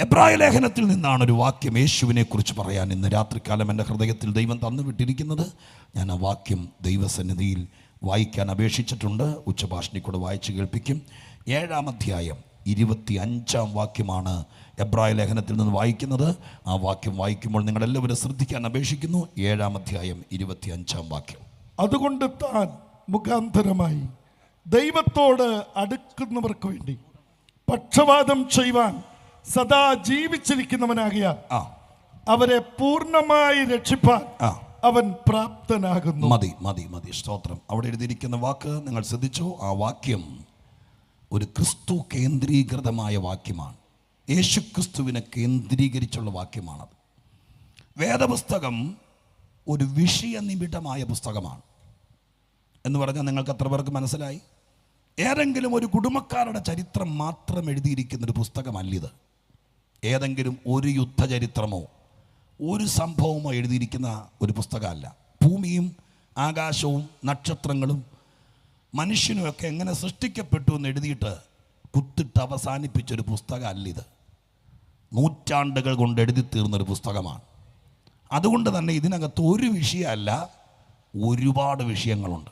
എബ്രായ ലേഖനത്തിൽ നിന്നാണ് ഒരു വാക്യം യേശുവിനെ കുറിച്ച് പറയാൻ ഇന്ന് രാത്രികാലം എൻ്റെ ഹൃദയത്തിൽ ദൈവം തന്നുവിട്ടിരിക്കുന്നത്. ഞാൻ ആ വാക്യം ദൈവസന്നിധിയിൽ വായിക്കാൻ അപേക്ഷിച്ചിട്ടുണ്ട്. ഉച്ചഭാഷണിക്കൂടെ വായിച്ച് കേൾപ്പിക്കും. 7-ാം അധ്യായം 25-ാം വാക്യമാണ് എബ്രായ ലേഖനത്തിൽ നിന്ന് വായിക്കുന്നത്. ആ വാക്യം വായിക്കുമ്പോൾ നിങ്ങളെല്ലാവരും ശ്രദ്ധിക്കാൻ അപേക്ഷിക്കുന്നു. 7-ാം അധ്യായം 25-ാം വാക്യം. അതുകൊണ്ട് താൻ മുഖാന്തരമായി ദൈവത്തോട് അടുക്കുന്നവർക്ക് വേണ്ടി പക്ഷപാതം ചെയ്യുവാൻ സദാ ജീവിച്ചിരിക്കുന്നവനാകിയാൽ അവരെ പൂർണ്ണമായി രക്ഷിപ്പാൻ അവൻ പ്രാപ്തനാകുന്നു. മതി മതി മതി. സ്തോത്രം. അവിടെ എഴുതിയിരിക്കുന്ന വാക്ക് നിങ്ങൾ ശ്രദ്ധിച്ചോ? ആ വാക്യം ഒരു ക്രിസ്തു കേന്ദ്രീകൃതമായ വാക്യമാണ്. യേശു ക്രിസ്തുവിനെ കേന്ദ്രീകരിച്ചുള്ള വാക്യമാണത്. വേദപുസ്തകം ഒരു വിഷയനിബിഡമായ പുസ്തകമാണ് എന്ന് പറഞ്ഞാൽ നിങ്ങൾക്ക് എത്ര പേർക്ക് മനസ്സിലായി? ഏതെങ്കിലും ഒരു കുടുംബക്കാരുടെ ചരിത്രം മാത്രം എഴുതിയിരിക്കുന്നൊരു പുസ്തകമല്ലിത്. ഏതെങ്കിലും ഒരു യുദ്ധചരിത്രമോ ഒരു സംഭവമോ എഴുതിയിരിക്കുന്ന ഒരു പുസ്തകമല്ല. ഭൂമിയും ആകാശവും നക്ഷത്രങ്ങളും മനുഷ്യനുമൊക്കെ എങ്ങനെ സൃഷ്ടിക്കപ്പെട്ടു എന്ന് എഴുതിയിട്ട് കുത്തിട്ട് അവസാനിപ്പിച്ചൊരു പുസ്തകമല്ലിത്. നൂറ്റാണ്ടുകൾ കൊണ്ട് എഴുതി തീർന്നൊരു പുസ്തകമാണ്. അതുകൊണ്ട് തന്നെ ഇതിനകത്ത് ഒരു വിഷയമല്ല, ഒരുപാട് വിഷയങ്ങളുണ്ട്.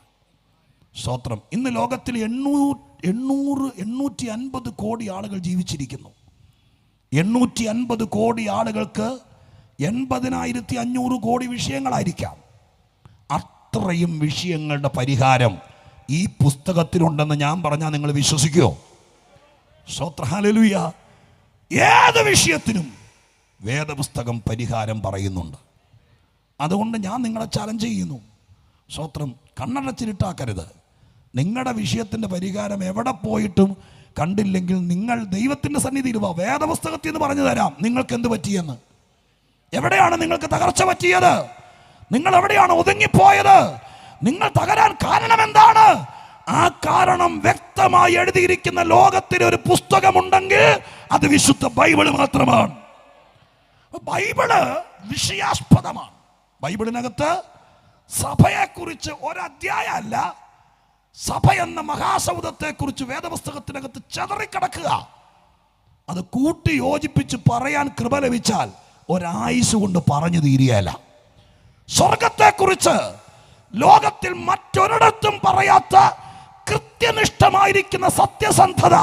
സ്തോത്രം. ഇന്ന് ലോകത്തിൽ 850 കോടി ആളുകൾ ജീവിച്ചിരിക്കുന്നു. 850 കോടി ആളുകൾക്ക് 80,500 കോടി വിഷയങ്ങളായിരിക്കാം. അത്രയും വിഷയങ്ങളുടെ പരിഹാരം ഈ പുസ്തകത്തിലുണ്ടെന്ന് ഞാൻ പറഞ്ഞാൽ നിങ്ങൾ വിശ്വസിക്കുമോ? സ്തോത്രം. ഹല്ലേലൂയ. ഏത് വിഷയത്തിനും വേദപുസ്തകം പരിഹാരം പറയുന്നുണ്ട്. അതുകൊണ്ട് ഞാൻ നിങ്ങളെ ചലഞ്ച് ചെയ്യുന്നു. സ്തോത്രം. കണ്ണടച്ചിരിട്ടാക്കരുത്. നിങ്ങളുടെ വിഷയത്തിൻ്റെ പരിഹാരം എവിടെ പോയിട്ടും കണ്ടില്ലെങ്കിൽ നിങ്ങൾ ദൈവത്തിൻ്റെ സന്നിധിയിൽ വാ. വേദപുസ്തകത്തിൽ നിന്ന് പറഞ്ഞു തരാം നിങ്ങൾക്ക് എന്ത് പറ്റിയെന്ന്. എവിടെയാണ് നിങ്ങൾക്ക് തകർച്ച പറ്റിയത്? നിങ്ങൾ എവിടെയാണ് ഒതുങ്ങിപ്പോയത്? നിങ്ങൾ തകരാൻ കാരണം എന്താണ്? ആ കാരണം വ്യക്തമായി എഴുതിയിരിക്കുന്ന ലോകത്തിൽ ഒരു പുസ്തകമുണ്ടെങ്കിൽ അത് വിശുദ്ധ ബൈബിള് മാത്രമാണ്. ബൈബിള് വിഷയാസ്പദമാണ്. ബൈബിളിനകത്ത് സഭയെക്കുറിച്ച് ഒരധ്യായമല്ല, സഭ എന്ന മഹാസൗധത്തെക്കുറിച്ച് വേദപുസ്തകത്തിനകത്ത് ചെതറിക്കിടക്കുക. അത് കൂട്ടി യോജിപ്പിച്ച് പറയാൻ കൃപ ലഭിച്ചാൽ ഒരായുസ് കൊണ്ട് പറഞ്ഞു തീരുകയല്ല. സ്വർഗത്തെക്കുറിച്ച് ലോകത്തിൽ മറ്റൊരിടത്തും പറയാത്ത കൃത്യനിഷ്ഠമായിരിക്കുന്ന സത്യസന്ധത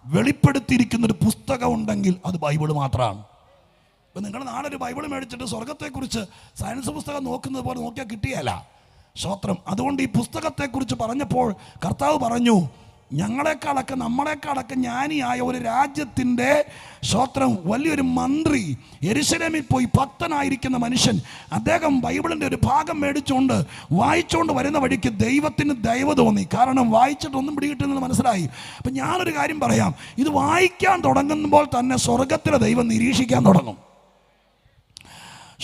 വെളിപ്പെടുത്തിയിരിക്കുന്ന ഒരു പുസ്തകം ഉണ്ടെങ്കിൽ അത് ബൈബിള് മാത്രമാണ്. ഇപ്പം നിങ്ങൾ നാളെ ഒരു ബൈബിൾ മേടിച്ചിട്ട് സ്വർഗത്തെക്കുറിച്ച് സയൻസ് പുസ്തകം നോക്കുന്നത് പോലെ നോക്കിയാൽ കിട്ടിയല്ല. സ്തോത്രം. അതുകൊണ്ട് ഈ പുസ്തകത്തെക്കുറിച്ച് പറഞ്ഞപ്പോൾ കർത്താവ് പറഞ്ഞു, നമ്മളെക്കാളൊക്കെ ജ്ഞാനിയായ ഒരു രാജ്യത്തിൻ്റെ സ്തോത്രം വലിയൊരു മന്ത്രി യെരുശലേമിൽ പോയി ഭക്തനായിരിക്കുന്ന മനുഷ്യൻ, അദ്ദേഹം ബൈബിളിൻ്റെ ഒരു ഭാഗം മേടിച്ചുകൊണ്ട് വായിച്ചുകൊണ്ട് വരുന്ന വഴിക്ക് ദൈവത്തിന് ദയവ് തോന്നി. കാരണം വായിച്ചിട്ടൊന്നും പിടികിട്ടുന്നത് മനസ്സിലായി. അപ്പം ഞാനൊരു കാര്യം പറയാം, ഇത് വായിക്കാൻ തുടങ്ങുമ്പോൾ തന്നെ സ്വർഗത്തിലെ ദൈവം നിരീക്ഷിക്കാൻ തുടങ്ങും.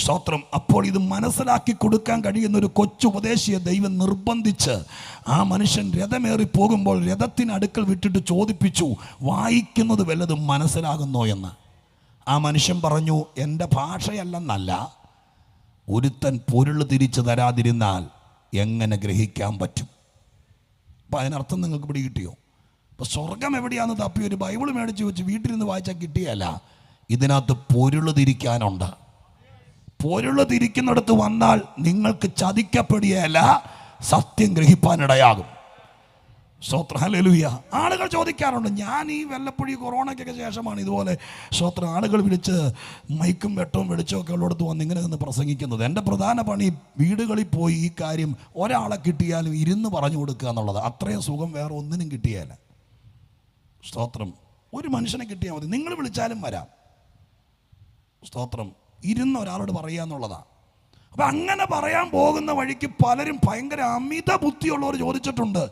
സ്തോത്രം. അപ്പോൾ ഇത് മനസ്സിലാക്കി കൊടുക്കാൻ കഴിയുന്ന ഒരു കൊച്ചുപദേശിയെ ദൈവം നിർബന്ധിച്ച് ആ മനുഷ്യൻ രഥമേറി പോകുമ്പോൾ രഥത്തിനടുക്കൽ വിട്ടിട്ട് ചോദിപ്പിച്ചു, വായിക്കുന്നത് വല്ലതും മനസ്സിലാകുന്നോ എന്ന്. ആ മനുഷ്യൻ പറഞ്ഞു, എൻ്റെ ഭാഷയല്ലെന്നല്ല, ഒരുത്തൻ പൊരുൾ തിരിച്ചു തരാതിരുന്നാൽ എങ്ങനെ ഗ്രഹിക്കാൻ പറ്റും? അപ്പം അതിനർത്ഥം നിങ്ങൾക്ക് പിടി കിട്ടിയോ? അപ്പോൾ സ്വർഗം എവിടെയാണെന്ന് തപ്പി ഒരു ബൈബിൾ മേടിച്ച് വെച്ച് വീട്ടിലിരുന്ന് വായിച്ചാൽ കിട്ടിയല്ല. ഇതിനകത്ത് പൊരുൾ തിരിക്കാനുണ്ട്. പൊരുള് തിരിക്കുന്നിടത്ത് വന്നാൽ നിങ്ങൾക്ക് ചതിക്കപ്പെടുകയല്ല, സത്യം ഗ്രഹിപ്പാനിടയാകും. സ്തോത്രം. ഹല്ലേലൂയ. ആളുകൾ ചോദിക്കാറുണ്ട്, ഞാൻ ഈ വല്ലപ്പോഴും കൊറോണയ്ക്കൊക്കെ ശേഷമാണ് ഇതുപോലെ സ്തോത്രം ആളുകൾ വിളിച്ച് മൈക്കും വെട്ടവും വെളിച്ചമൊക്കെ ഉള്ളിടത്ത് വന്ന് ഇങ്ങനെ നിന്ന് പ്രസംഗിക്കുന്നത്. എൻ്റെ പ്രധാന പണി വീടുകളിൽ പോയി ഈ കാര്യം ഒരാളെ കിട്ടിയാലും ഇരുന്ന് പറഞ്ഞു കൊടുക്കുക എന്നുള്ളത്. അത്രയും സുഖം വേറെ ഒന്നിനും കിട്ടിയല്ല. സ്തോത്രം. ഒരു മനുഷ്യനെ കിട്ടിയാൽ മതി, നിങ്ങൾ വിളിച്ചാലും വരാം. സ്തോത്രം. ഇരുന്ന് ഒരാളോട് പറയുക എന്നുള്ളതാണ്. അപ്പം അങ്ങനെ പറയാൻ പോകുന്ന വഴിക്ക് പലരും ഭയങ്കര അമിത ബുദ്ധിയുള്ളവർ ചോദിച്ചിട്ടുണ്ട്,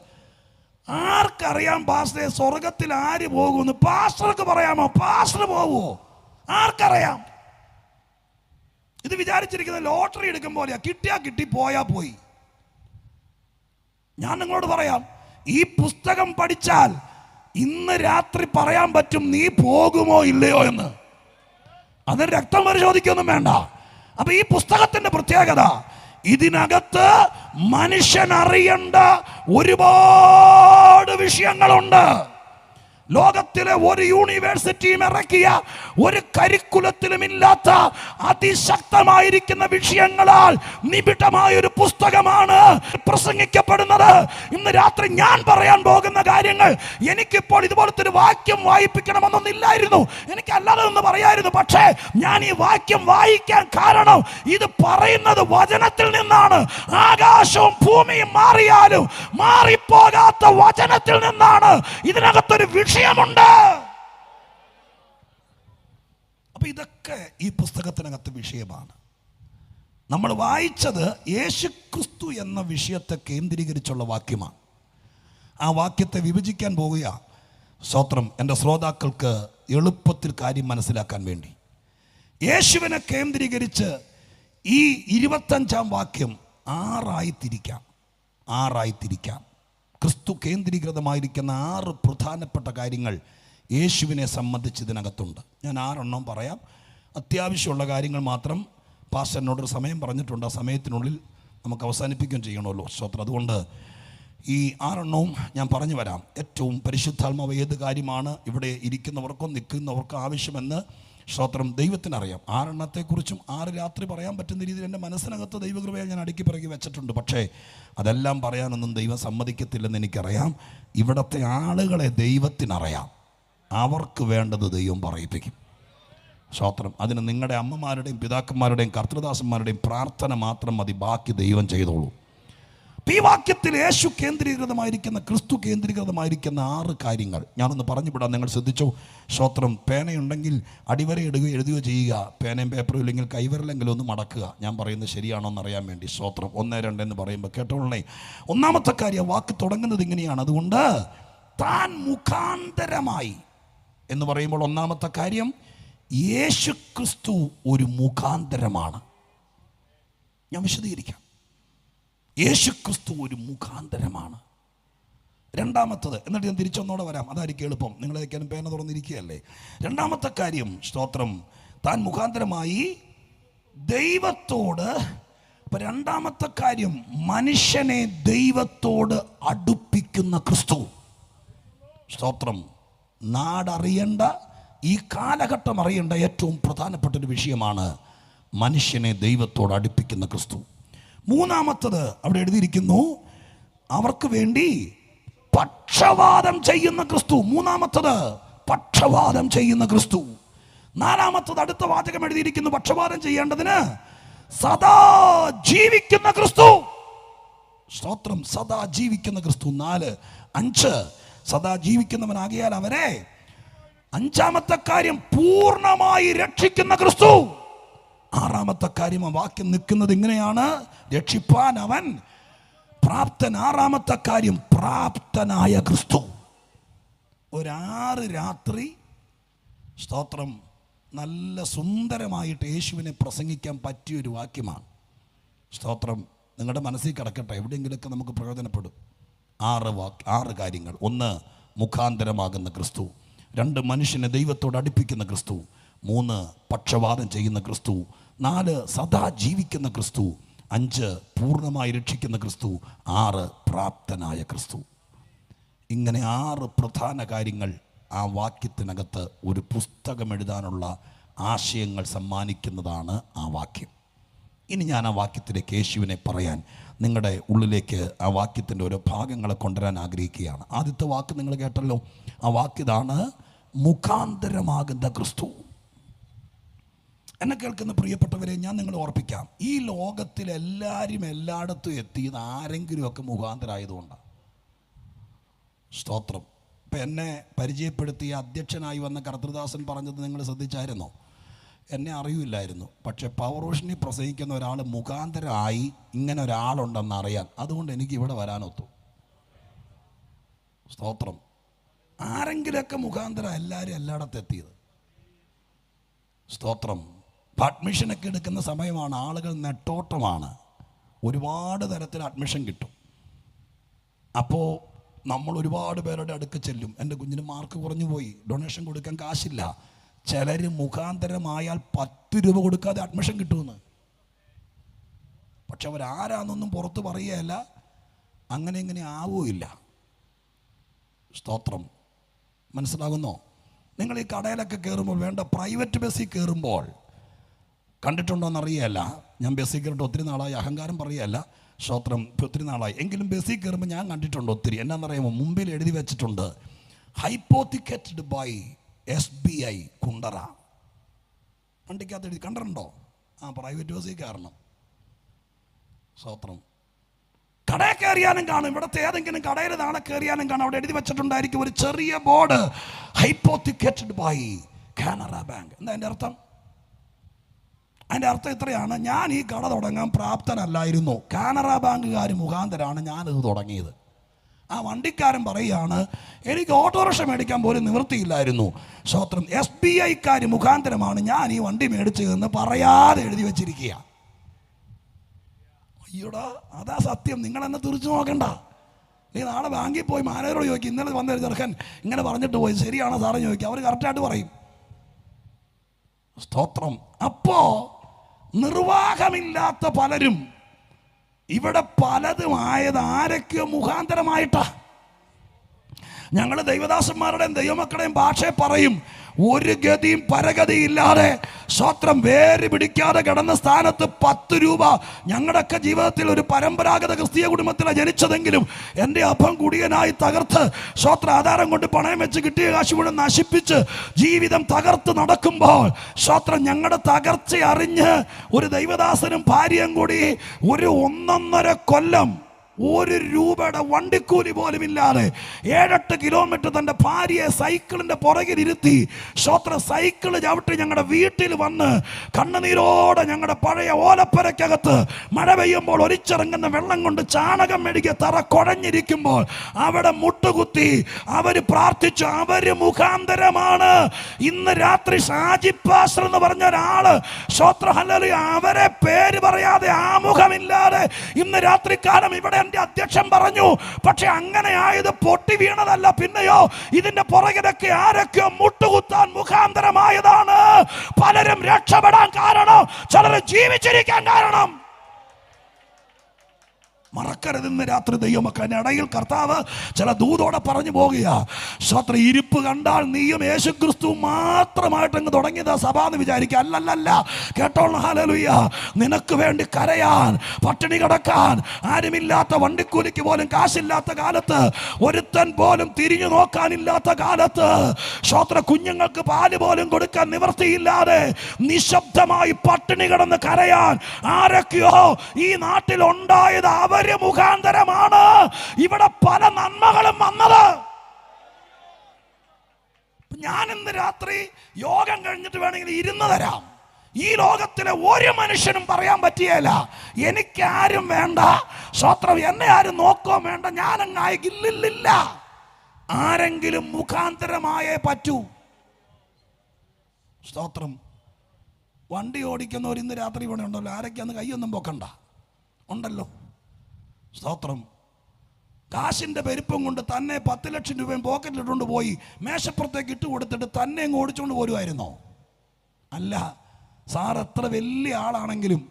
ആർക്കറിയാം പാസ്റ്ററെ സ്വർഗത്തിൽ ആര് പോകുമെന്ന്? പാസ്റ്റർക്ക് പറയാമോ? പാസ്റ്റർ പോകുമോ? ആർക്കറിയാം? ഇത് വിചാരിച്ചിരിക്കുന്ന ലോട്ടറി എടുക്കും പോലെയാ, കിട്ടിയാ കിട്ടി, പോയാ പോയി. ഞാൻ നിങ്ങളോട് പറയാം, ഈ പുസ്തകം പഠിച്ചാൽ ഇന്ന് രാത്രി പറയാൻ പറ്റും നീ പോകുമോ ഇല്ലയോ എന്ന്. അതിന് രക്തം പരിശോധിക്കൊന്നും വേണ്ട. അപ്പൊ ഈ പുസ്തകത്തിന്റെ പ്രത്യേകത, ഇതിനകത്ത് മനുഷ്യൻ അറിയേണ്ട ഒരുപാട് വിഷയങ്ങളുണ്ട്. ലോകത്തിലെ ഒരു യൂണിവേഴ്സിറ്റിയും ഇറക്കിയ ഒരു കരിക്കുലത്തിലും ഇല്ലാത്ത അതിശക്തമായിരിക്കുന്ന വിഷയങ്ങളാൽ നിബിഡമായ ഒരു പുസ്തകമാണ് പ്രസംഗിക്കപ്പെടുന്നത്. ഇന്ന് രാത്രി ഞാൻ പറയാൻ പോകുന്ന കാര്യങ്ങൾ എനിക്കിപ്പോൾ ഇതുപോലത്തെ ഒരു വാക്യം വായിപ്പിക്കണമെന്നൊന്നില്ലായിരുന്നു, എനിക്കല്ലാതെ ഒന്ന് പറയായിരുന്നു. പക്ഷേ ഞാൻ ഈ വാക്യം വായിക്കാൻ കാരണം ഇത് പറയുന്നത് വചനത്തിൽ നിന്നാണ്. ആകാശവും ഭൂമിയും മാറിയാലും മാറിപ്പോകാത്ത വചനത്തിൽ നിന്നാണ്. ഇതിനകത്തൊരു വിഷയമുണ്ട്. അപ്പൊ ഇതൊക്കെ ഈ പുസ്തകത്തിനകത്ത് വിഷയമാണ്. നമ്മൾ വായിച്ചത് യേശുക്രിസ്തു എന്ന വിഷയത്തെ കേന്ദ്രീകരിച്ചുള്ള വാക്യമാണ്. ആ വാക്യത്തെ വിഭജിക്കാൻ പോവുക. സ്തോത്രം. എൻ്റെ ശ്രോതാക്കൾക്ക് എളുപ്പത്തിൽ കാര്യം മനസ്സിലാക്കാൻ വേണ്ടി യേശുവിനെ കേന്ദ്രീകരിച്ച് ഈ 25-ാം വാക്യം ആറായി തിരിക്കാം. ക്രിസ്തു കേന്ദ്രീകൃതമായിരിക്കുന്ന 6 പ്രധാനപ്പെട്ട കാര്യങ്ങൾ യേശുവിനെ സംബന്ധിച്ച് ഇതിനകത്തുണ്ട്. ഞാൻ 6 പറയാം. അത്യാവശ്യമുള്ള കാര്യങ്ങൾ മാത്രം പാസ്റ്ററിനോടൊരു സമയം പറഞ്ഞിട്ടുണ്ട്. ആ സമയത്തിനുള്ളിൽ നമുക്ക് അവസാനിപ്പിക്കുകയും ചെയ്യണമല്ലോ. സ്തോത്രം. അതുകൊണ്ട് ഈ 6 ഞാൻ പറഞ്ഞു വരാം. ഏറ്റവും പരിശുദ്ധാത്മാവ് ഏത് കാര്യമാണ് ഇവിടെ ഇരിക്കുന്നവർക്കും നിൽക്കുന്നവർക്കും ആവശ്യമെന്ന് സ്തോത്രം ദൈവത്തിനറിയാം. 6 6 രാത്രി പറയാൻ പറ്റുന്ന രീതിയിൽ എൻ്റെ മനസ്സിനകത്ത് ദൈവകൃപയെ ഞാൻ അടുക്കി പിറകി വെച്ചിട്ടുണ്ട്. പക്ഷേ അതെല്ലാം പറയാനൊന്നും ദൈവം സമ്മതിക്കത്തില്ലെന്ന് എനിക്കറിയാം. ഇവിടുത്തെ ആളുകളെ ദൈവത്തിനറിയാം. അവർക്ക് വേണ്ടത് ദൈവം പറയിപ്പിക്കും. സ്തോത്രം. അതിന് നിങ്ങളുടെ അമ്മമാരുടെയും പിതാക്കന്മാരുടെയും കർത്തൃദാസന്മാരുടെയും പ്രാർത്ഥന മാത്രം മതി. ബാക്കി ദൈവം ചെയ്തോളൂ. ഈ വാക്യത്തിൽ യേശു കേന്ദ്രീകൃതമായിരിക്കുന്ന, ക്രിസ്തു കേന്ദ്രീകൃതമായിരിക്കുന്ന 6 കാര്യങ്ങൾ ഞാനൊന്ന് പറഞ്ഞു വിടാം. നിങ്ങൾ ശ്രദ്ധിച്ചോ. സ്തോത്രം. പേനയുണ്ടെങ്കിൽ അടിവര ഇടുകയോ എഴുതുകയോ ചെയ്യുക. പേനയും പേപ്പറും ഇല്ലെങ്കിൽ കൈവരലെങ്കിലും ഒന്ന് മടക്കുക. ഞാൻ പറയുന്നത് ശരിയാണോ എന്നറിയാൻ വേണ്ടി. സ്തോത്രം. 1, 2 എന്ന് പറയുമ്പോൾ കേട്ടോളണേ. ഒന്നാമത്തെ കാര്യം, വാക്ക് തുടങ്ങുന്നത് ഇങ്ങനെയാണ്. അതുകൊണ്ട് താൻ മുഖാന്തരമായി എന്ന് പറയുമ്പോൾ ഒന്നാമത്തെ കാര്യം, യേശു ക്രിസ്തു ഒരു മുഖാന്തരമാണ്. ഞാൻ വിശദീകരിക്കാം. യേശു ക്രിസ്തു ഒരു മുഖാന്തരമാണ്. രണ്ടാമത്തത്, എന്നിട്ട് ഞാൻ തിരിച്ചൊന്നോടെ വരാം, അതായിരിക്കും എളുപ്പം. നിങ്ങളേക്കാനും പേന തുറന്നിരിക്കുകയല്ലേ. രണ്ടാമത്തെ കാര്യം, സ്തോത്രം, താൻ മുഖാന്തരമായി ദൈവത്തോട്. ഇപ്പം രണ്ടാമത്തെ കാര്യം, മനുഷ്യനെ ദൈവത്തോട് അടുപ്പിക്കുന്ന ക്രിസ്തു. സ്തോത്രം. നാടറിയേണ്ട, ഈ കാലഘട്ടം അറിയേണ്ട ഏറ്റവും പ്രധാനപ്പെട്ടൊരു വിഷയമാണ് മനുഷ്യനെ ദൈവത്തോട് അടുപ്പിക്കുന്ന ക്രിസ്തു. മൂന്നാമത്തത് അവിടെ എഴുതിയിരിക്കുന്നു, അവർക്ക് വേണ്ടി പക്ഷവാദം ചെയ്യുന്ന ക്രിസ്തു. മൂന്നാമത്തത് പക്ഷവാദം ചെയ്യുന്ന ക്രിസ്തു. നാലാമത്തത് അടുത്ത വാചകം എഴുതിയിരിക്കുന്നു, പക്ഷവാദം ചെയ്യേണ്ടതിന് സദാ ജീവിക്കുന്ന ക്രിസ്തു. സ്തോത്രം. സദാ ജീവിക്കുന്ന ക്രിസ്തു. 4, 5 സദാ ജീവിക്കുന്നവനാകിയാൽ അവരെ. അഞ്ചാമത്തെ കാര്യം, പൂർണ്ണമായി രക്ഷിക്കുന്ന ക്രിസ്തു. ആറാമത്തെ കാര്യം, ആ വാക്യം നിൽക്കുന്നത് ഇങ്ങനെയാണ്, രക്ഷിപ്പാൻ അവൻ പ്രാപ്തൻ. ആറാമത്തെ കാര്യം, പ്രാപ്തനായ ക്രിസ്തു. 6 രാത്രി സ്തോത്രം നല്ല സുന്ദരമായിട്ട് യേശുവിനെ പ്രസംഗിക്കാൻ പറ്റിയൊരു വാക്യമാണ്. സ്തോത്രം. നിങ്ങളുടെ മനസ്സിൽ കിടക്കട്ടെ, എവിടെയെങ്കിലുമൊക്കെ നമുക്ക് പ്രയോജനപ്പെടും. 6 കാര്യങ്ങൾ. 1, മുഖാന്തരമാകുന്ന ക്രിസ്തു. 2, മനുഷ്യനെ ദൈവത്തോട് അടുപ്പിക്കുന്ന ക്രിസ്തു. 3, പക്ഷവാദം ചെയ്യുന്ന ക്രിസ്തു. 4, സദാ ജീവിക്കുന്ന ക്രിസ്തു. 5, പൂർണ്ണമായി രക്ഷിക്കുന്ന ക്രിസ്തു. 6, പ്രാപ്തനായ ക്രിസ്തു. ഇങ്ങനെ 6 പ്രധാന കാര്യങ്ങൾ ആ വാക്യത്തിനകത്ത് ഒരു പുസ്തകം എഴുതാനുള്ള ആശയങ്ങൾ സമ്മാനിക്കുന്നതാണ് ആ വാക്യം. ഇനി ഞാൻ ആ വാക്യത്തിലേക്ക് യേശുവിനെ പറയാൻ നിങ്ങളുടെ ഉള്ളിലേക്ക് ആ വാക്യത്തിൻ്റെ ഓരോ ഭാഗങ്ങളെ കൊണ്ടുവരാൻ ആഗ്രഹിക്കുകയാണ്. ആദ്യത്തെ വാക്ക് നിങ്ങൾ കേട്ടല്ലോ. ആ വാക്യതാണ് മുഖാന്തരമാകുന്ന ക്രിസ്തു. എന്നെ കേൾക്കുന്ന പ്രിയപ്പെട്ടവരെ, ഞാൻ നിങ്ങളെ ഓർപ്പിക്കാം, ഈ ലോകത്തിൽ എല്ലാവരും എല്ലായിടത്തും എത്തിയത് ആരെങ്കിലുമൊക്കെ മുഖാന്തരമായതുകൊണ്ടാണ്. സ്തോത്രം. ഇപ്പം എന്നെ പരിചയപ്പെടുത്തിയ അധ്യക്ഷനായി വന്ന കർത്തൃദാസൻ പറഞ്ഞത് നിങ്ങൾ ശ്രദ്ധിച്ചായിരുന്നോ? എന്നെ അറിയില്ലായിരുന്നു, പക്ഷെ പവർ റോഷനി പ്രസംഗിക്കുന്ന ഒരാൾ മുഖാന്തരമായി ഇങ്ങനെ ഒരാളുണ്ടെന്ന് അറിയാൻ, അതുകൊണ്ട് എനിക്ക് ഇവിടെ വരാനൊത്തു. സ്തോത്രം. ആരെങ്കിലുമൊക്കെ മുഖാന്തരം എല്ലാവരും എല്ലായിടത്തും എത്തിയത്. സ്തോത്രം. അഡ്മിഷനൊക്കെ എടുക്കുന്ന സമയമാണ്, ആളുകൾ നെട്ടോട്ടമാണ്, ഒരുപാട് തരത്തിൽ അഡ്മിഷൻ കിട്ടും. അപ്പോൾ നമ്മൾ ഒരുപാട് പേരുടെ അടുക്ക് ചെല്ലും, എൻ്റെ കുഞ്ഞിന് മാർക്ക് കുറഞ്ഞു പോയി, ഡൊണേഷൻ കൊടുക്കാൻ കാശില്ല. ചിലർ മുഖാന്തരമായാൽ 10 രൂപ കൊടുക്കാതെ അഡ്മിഷൻ കിട്ടുമെന്ന്. പക്ഷെ അവരാരാന്നൊന്നും പുറത്ത് പറയുകയല്ല, അങ്ങനെ ഇങ്ങനെ ആവുകയില്ല. സ്തോത്രം. മനസ്സിലാകുന്നോ? നിങ്ങൾ ഈ കടയിലൊക്കെ കയറുമ്പോൾ, വേണ്ട പ്രൈവറ്റ് ബസ്സിൽ കയറുമ്പോൾ, കണ്ടിട്ടുണ്ടോയെന്നറിയല്ല, ഞാൻ ബസ്സിൽ കയറിയിട്ട് ഒത്തിരി നാളായി, അഹങ്കാരം പറയുകയല്ല, സ്തോത്രം, ഒത്തിരി നാളായി, എങ്കിലും ബസ്സിൽ കയറുമ്പോൾ ഞാൻ കണ്ടിട്ടുണ്ട് ഒത്തിരി. എന്നാണെന്നറിയാമോ? മുമ്പിൽ എഴുതി വെച്ചിട്ടുണ്ട് ഹൈപ്പോത്തിക്കേറ്റഡ് ബൈ SBI കുണ്ടറ. വണ്ടിക്കകത്ത് എഴുതി കണ്ടിട്ടുണ്ടോ? പ്രൈവറ്റ് ബസ്സിൽ കയറണം. സ്തോത്രം. കടയിൽ കയറിയാലും കാണും, ഇവിടുത്തെ ഏതെങ്കിലും കടയിൽ നാളെ കയറിയാലും കാണും, അവിടെ എഴുതി വെച്ചിട്ടുണ്ടായിരിക്കും ഒരു ചെറിയ board, hypothecated by Canara bank. എന്താ അതിൻ്റെ അർത്ഥം? അതിൻ്റെ അർത്ഥം ഇത്രയാണ്: ഞാൻ ഈ കട തുടങ്ങാൻ പ്രാപ്തനല്ലായിരുന്നു, കാനറ ബാങ്കുകാർ മുഖാന്തരമാണ് ഞാനിത് തുടങ്ങിയത്. ആ വണ്ടിക്കാരൻ പറയുകയാണ്, എനിക്ക് ഓട്ടോറിക്ഷ മേടിക്കാൻ പോലും നിവൃത്തിയില്ലായിരുന്നു, സ്തോത്രം, SBIക്കാർ മുഖാന്തരമാണ് ഞാൻ ഈ വണ്ടി മേടിച്ചതെന്ന് പറയാതെ എഴുതി വെച്ചിരിക്കുക. അയ്യോടാ, അതാ സത്യം. നിങ്ങളെന്നെ തിരിച്ചു നോക്കണ്ട. നീ നാളെ ബാങ്കിൽ പോയി മാനേജറോട് ചോദിക്കും, ഇന്നലെ വന്നൊരു ചെറുക്കൻ ഇങ്ങനെ പറഞ്ഞിട്ട് പോയി, ശരിയാണോ സാറേ ചോദിക്കും, അവർ കറക്റ്റായിട്ട് പറയും. സ്തോത്രം. അപ്പോ നിർവാഹമില്ലാത്ത പലരും ഇവിടെ പലതും ആയത് ആരൊക്കെയോ മുഖാന്തരമായിട്ടാ. ഞങ്ങൾ ദൈവദാസന്മാരുടെയും ദൈവമക്കളുടെയും ഭാഷയെ പറയും, ഒരു ഗതിയും പരഗതിയില്ലാതെ, സ്തോത്രം, വേര് പിടിക്കാതെ കിടന്ന സ്ഥാനത്ത് 10 രൂപ. ഞങ്ങളുടെയൊക്കെ ജീവിതത്തിൽ ഒരു പരമ്പരാഗത ക്രിസ്തീയ കുടുംബത്തിലാണ് ജനിച്ചതെങ്കിലും എൻ്റെ അപ്പം കുടിയനായി തകർത്ത്, സ്തോത്ര, ആധാരം കൊണ്ട് പണയം വെച്ച് കിട്ടിയ കാശ് മുഴുവൻ നശിപ്പിച്ച് ജീവിതം തകർത്ത് നടക്കുമ്പോൾ, സ്തോത്രം, ഞങ്ങളുടെ തകർച്ച അറിഞ്ഞ് ഒരു ദൈവദാസനും ഭാര്യയും കൂടി ഒരു 1.5 കൊല്ലം 1 രൂപയുടെ വണ്ടിക്കൂലി പോലും ഇല്ലാതെ 7-8 കിലോമീറ്റർ തൻ്റെ ഭാര്യയെ സൈക്കിളിൻ്റെ പുറകിലിരുത്തി, സ്തോത്രം, സൈക്കിള് ചവിട്ടി ഞങ്ങളുടെ വീട്ടിൽ വന്ന് കണ്ണുനീരോടെ ഞങ്ങളുടെ പഴയ ഓലപ്പരക്കകത്ത് മഴ പെയ്യുമ്പോൾ ഒലിച്ചിറങ്ങുന്ന വെള്ളം കൊണ്ട് ചാണകം മെഴുകിയ തറ കുഴഞ്ഞിരിക്കുമ്പോൾ അവിടെ മുട്ടുകുത്തി അവർ പ്രാർത്ഥിച്ചു. അവര് മുഖാന്തരമാണ് ഇന്ന് രാത്രി ഷാജി പാസ്റ്റർ എന്ന് പറഞ്ഞ ഒരാള്, സ്തോത്രം, ഹല്ലേലൂയ, അവരെ പേര് പറയാതെ ആമുഖമില്ലാതെ ഇന്ന് രാത്രികാലം ഇവിടെ എന്റെ അധ്യക്ഷൻ പറഞ്ഞു. പക്ഷെ അങ്ങനെ ആയത് പൊട്ടി വീണതല്ല, പിന്നെയോ ഇതിന്റെ പുറകിലൊക്കെ ആരൊക്കെയോ മുട്ടുകുത്താൻ മുഖാന്തരമായതാണ്. പലരും രക്ഷപ്പെടാൻ കാരണം, ചിലർ ജീവിച്ചിരിക്കാൻ കാരണം. മറക്കരുത്, ഇന്ന് രാത്രി ദൈവമക്കളുടെ ഇടയിൽ കർത്താവ് ചില ദൂതോടെ പറഞ്ഞു പോകുക. സ്തോത്ര, ഇരിപ്പ് കണ്ടാൽ നീയും യേശുക്രിസ്തു മാത്രമായിട്ട് അങ്ങ് തുടങ്ങിയതാ സഭ എന്ന് വിചാരിക്കുക. അല്ലല്ല, കേട്ടോളണം. ഹല്ലേലൂയ. നിനക്ക് വേണ്ടി കരയാൻ, പട്ടിണി കിടക്കാൻ, ആരുമില്ലാത്ത, വണ്ടിക്കൂലിക്ക് പോലും കാശില്ലാത്ത കാലത്ത്, ഒരുത്തൻ പോലും തിരിഞ്ഞു നോക്കാനില്ലാത്ത കാലത്ത്, സ്തോത്ര, കുഞ്ഞുങ്ങൾക്ക് പാല് പോലും കൊടുക്കാൻ നിവൃത്തിയില്ലാതെ നിശബ്ദമായി പട്ടിണി കിടന്ന് കരയാൻ ആരൊക്കെയോ ഈ നാട്ടിൽ ഉണ്ടായത് അവര് മുഖാന്തരമാണ് ഇവിടെ പല നന്മകളും വന്നത്. ഞാൻ ഇന്ന് രാത്രി യോഗം കഴിഞ്ഞിട്ട് വേണമെങ്കിൽ ഇരുന്ന് തരാം. ഈ ലോകത്തിലെ ഒരു മനുഷ്യനും പറയാൻ പറ്റിയല്ല, എനിക്കാരും വേണ്ട, സ്തോത്രം, എന്നെ ആരും നോക്കോ വേണ്ട, ഞാനങ്ങായി ഇല്ലില്ല. ആരെങ്കിലും മുഖാന്തരമായേ പറ്റൂ. സ്തോത്രം. വണ്ടി ഓടിക്കുന്നവർ ഇന്ന് രാത്രി ഇവിടെ ഉണ്ടല്ലോ, ആരൊക്കെയാന്ന് കൈയൊന്നും പൊക്കണ്ട, ഉണ്ടല്ലോ. സ്തോത്രം. കാശിൻ്റെ പെരുപ്പം കൊണ്ട് തന്നെ 10 ലക്ഷം രൂപയും പോക്കറ്റിലിട്ടുകൊണ്ട് പോയി മേശപ്പുറത്തേക്ക് ഇട്ട് കൊടുത്തിട്ട് തന്നെ അങ്ങ് ഓടിച്ചുകൊണ്ട് പോരുമായിരുന്നോ? അല്ല. സാർ എത്ര വലിയ ആളാണെങ്കിലും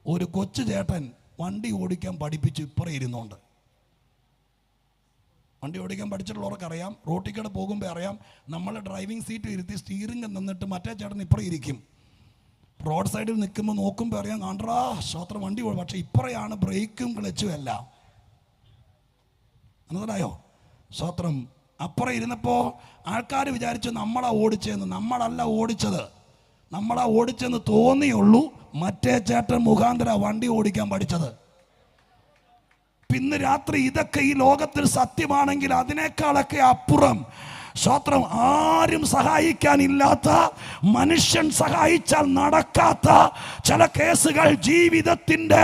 ഒരു കൊച്ചു ചേട്ടൻ വണ്ടി ഓടിക്കാൻ പഠിപ്പിച്ച് ഇപ്പറ ഇരുന്നുണ്ട്. വണ്ടി ഓടിക്കാൻ പഠിച്ചിട്ടുള്ളവർക്കറിയാം, റോട്ടിൽ കൂടെ പോകുമ്പോൾ അറിയാം, നമ്മൾ ഡ്രൈവിംഗ് സീറ്റ് ഇരുത്തി സ്റ്റിയറിംഗ് നിന്നിട്ട് മറ്റേ ചേട്ടൻ ഇപ്പറ ഇരിക്കും. റോഡ് സൈഡിൽ നിൽക്കുമ്പോൾ നോക്കുമ്പോൾ അറിയാം, കാണ്ടാ സ്തോത്രം, വണ്ടി ഓടും. പക്ഷെ ഇപ്പറയാണ് ബ്രേക്കും ക്ലച്ചും എല്ലാം. മനസ്സിലായോ? സ്തോത്രം. അപ്പുറം ഇരുന്നപ്പോൾ ആൾക്കാർ വിചാരിച്ചു നമ്മളാ ഓടിച്ചതെന്ന്. നമ്മളല്ല ഓടിച്ചത്, നമ്മളാ ഓടിച്ചെന്ന് തോന്നിയുള്ളൂ. മറ്റേ ചേട്ടൻ മുഖാന്തര വണ്ടി ഓടിക്കാൻ പഠിച്ചത്. പിന്നെ രാത്രി ഇതൊക്കെ ഈ ലോകത്തിൽ സത്യമാണെങ്കിൽ അതിനേക്കാളൊക്കെ അപ്പുറം, സ്തോത്രം, ആരും സഹായിക്കാനില്ലാത്ത, മനുഷ്യൻ സഹായിച്ചാൽ നടക്കാത്ത ചില കേസുകൾ ജീവിതത്തിൻ്റെ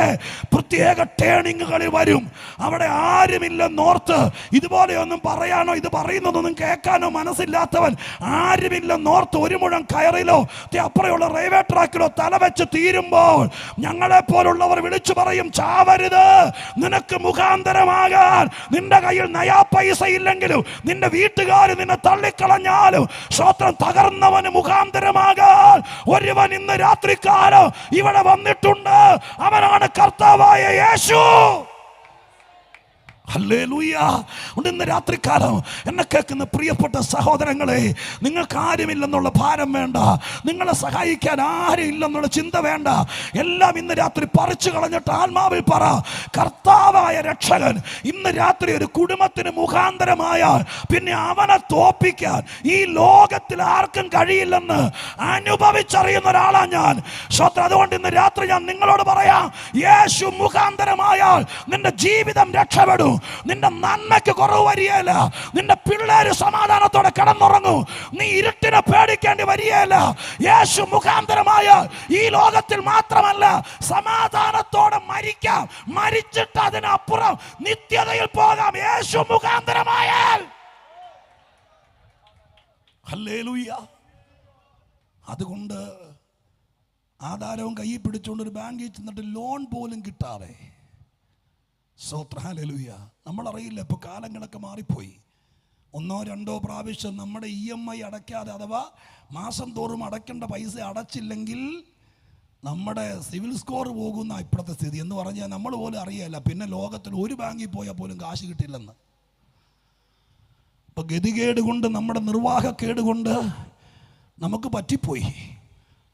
പ്രത്യേക ടേണിങ്ങുകളിൽ വരും. അവിടെ ആരുമില്ലെന്നോർത്ത്, ഇതുപോലെയൊന്നും പറയാനോ ഇത് പറയുന്നതൊന്നും കേൾക്കാനോ മനസ്സില്ലാത്തവൻ ആരുമില്ലെന്നോർത്ത് ഒരു മുഴം കയറിലോ അപ്പുറയുള്ള റെയിൽവേ ട്രാക്കിലോ തലവെച്ച് തീരുമ്പോൾ ഞങ്ങളെപ്പോലുള്ളവർ വിളിച്ചു പറയും, ചാവരുത്, നിനക്ക് മുഖാന്തരമാകാൻ നിന്റെ കയ്യിൽ നയാ പൈസ ഇല്ലെങ്കിലും, നിന്റെ വീട്ടുകാർ നിന്നെ തള്ളിക്കളഞ്ഞാലും, സ്തോത്രം, തകർന്നവന് മുഖാന്തരമാകാൻ ഒരുവൻ ഇന്ന് രാത്രികാലം ഇവിടെ വന്നിട്ടുണ്ട്. അവനാണ് കർത്താവായ യേശു. ഹല്ലേലൂയ. ഇന്ന് രാത്രികാലം എന്നെ കേൾക്കുന്ന പ്രിയപ്പെട്ട സഹോദരങ്ങളെ, നിങ്ങൾക്ക് ആരുമില്ലെന്നുള്ള ഭാരം വേണ്ട, നിങ്ങളെ സഹായിക്കാൻ ആരും ഇല്ലെന്നുള്ള ചിന്ത വേണ്ട. എല്ലാം ഇന്ന് രാത്രി പറിച്ചു കളഞ്ഞിട്ട് ആത്മാവിൽ പറ, കർത്താവായ രക്ഷകൻ ഇന്ന് രാത്രി ഒരു കുടുംബത്തിന് മുഖാന്തരമായാൽ പിന്നെ അവനെ തോപ്പിക്കാൻ ഈ ലോകത്തിൽ ആർക്കും കഴിയില്ലെന്ന് അനുഭവിച്ചറിയുന്ന ഒരാളാണ് ഞാൻ. അതുകൊണ്ട് ഇന്ന് രാത്രി ഞാൻ നിങ്ങളോട് പറയാം, യേശു മുഖാന്തരമായാൽ നിന്റെ ജീവിതം രക്ഷപ്പെടും. നിന്റെ നന്മയ്ക്ക് കുറവ് വരികയില്ല. നിന്റെ പിള്ളേര് സമാധാനത്തോടെ കിടന്നുറങ്ങും. നീ ഇരുട്ടിനെ പേടിക്കേണ്ടി വരികയില്ല. യേശു മുഖാന്തരമായാൽ ഈ ലോകത്തിൽ മാത്രമല്ല, സമാധാനത്തോടെ മരിക്കാം, മരിച്ചിട്ട് അതിനപ്പുറം നിത്യതയിൽ പോകാം. യേശു മുഖാന്തരമായാൽ. ഹല്ലേലൂയ. അതുകൊണ്ട് ആധാരവും കയ്യിൽ പിടിച്ചുകൊണ്ട് ഒരു ബാങ്കിൽ ചെന്നിട്ട് ലോൺ പോലും കിട്ടാതെ, ഹല്ലേലൂയ. നമ്മളറിയില്ല, ഇപ്പോൾ കാലങ്ങളൊക്കെ മാറിപ്പോയി. 1-2 പ്രാവശ്യം നമ്മുടെ EMI അടയ്ക്കാതെ, അഥവാ മാസം തോറും അടയ്ക്കേണ്ട പൈസ അടച്ചില്ലെങ്കിൽ നമ്മുടെ സിവിൽ സ്കോർ പോകുന്ന ഇപ്പോഴത്തെ സ്ഥിതി എന്ന് പറഞ്ഞാൽ നമ്മൾ പോലും അറിയില്ല. പിന്നെ ലോകത്തിൽ ഒരു ബാങ്കിൽ പോയാൽ പോലും കാശ് കിട്ടില്ലെന്ന്. ഇപ്പം ഗതികേട് കൊണ്ട്, നമ്മുടെ നിർവാഹക്കേട് കൊണ്ട് നമുക്ക് പറ്റിപ്പോയി,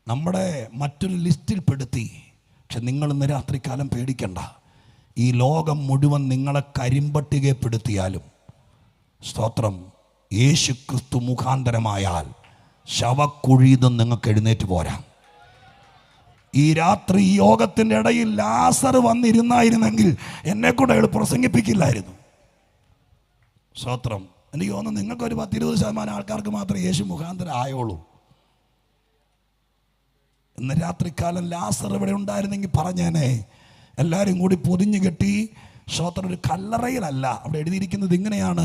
നമ്മുടെ മറ്റൊരു ലിസ്റ്റിൽപ്പെടുത്തി. പക്ഷെ നിങ്ങൾ ഇന്ന് രാത്രികാലം പേടിക്കണ്ട. ഈ ലോകം മുഴുവൻ നിങ്ങളെ കരിമ്പട്ടികപ്പെടുത്തിയാലും, സ്തോത്രം, യേശു ക്രിസ്തു മുഖാന്തരമായാൽ ശവക്കുഴിയിൽ നിങ്ങൾക്ക് എഴുന്നേറ്റ് പോരാം. ഈ രാത്രി ഈ യോഗത്തിൻ്റെ ഇടയിൽ ലാസർ വന്നിരുന്നായിരുന്നെങ്കിൽ എന്നെ കൂടെ അയാൾ പ്രസംഗിപ്പിക്കില്ലായിരുന്നു. സ്തോത്രം. എനിക്ക് തോന്നുന്നു നിങ്ങൾക്കൊരു 10-20% ആൾക്കാർക്ക് മാത്രമേ യേശു മുഖാന്തരം ആയുള്ളൂ. ഇന്ന് രാത്രികാലം ലാസർ ഇവിടെ ഉണ്ടായിരുന്നെങ്കിൽ പറഞ്ഞേനെ, എല്ലാവരും കൂടി പൊതിഞ്ഞു കെട്ടി. സ്തോത്രം. ഒരു കല്ലറയിലല്ല, അവിടെ എഴുതിയിരിക്കുന്നത് ഇങ്ങനെയാണ്,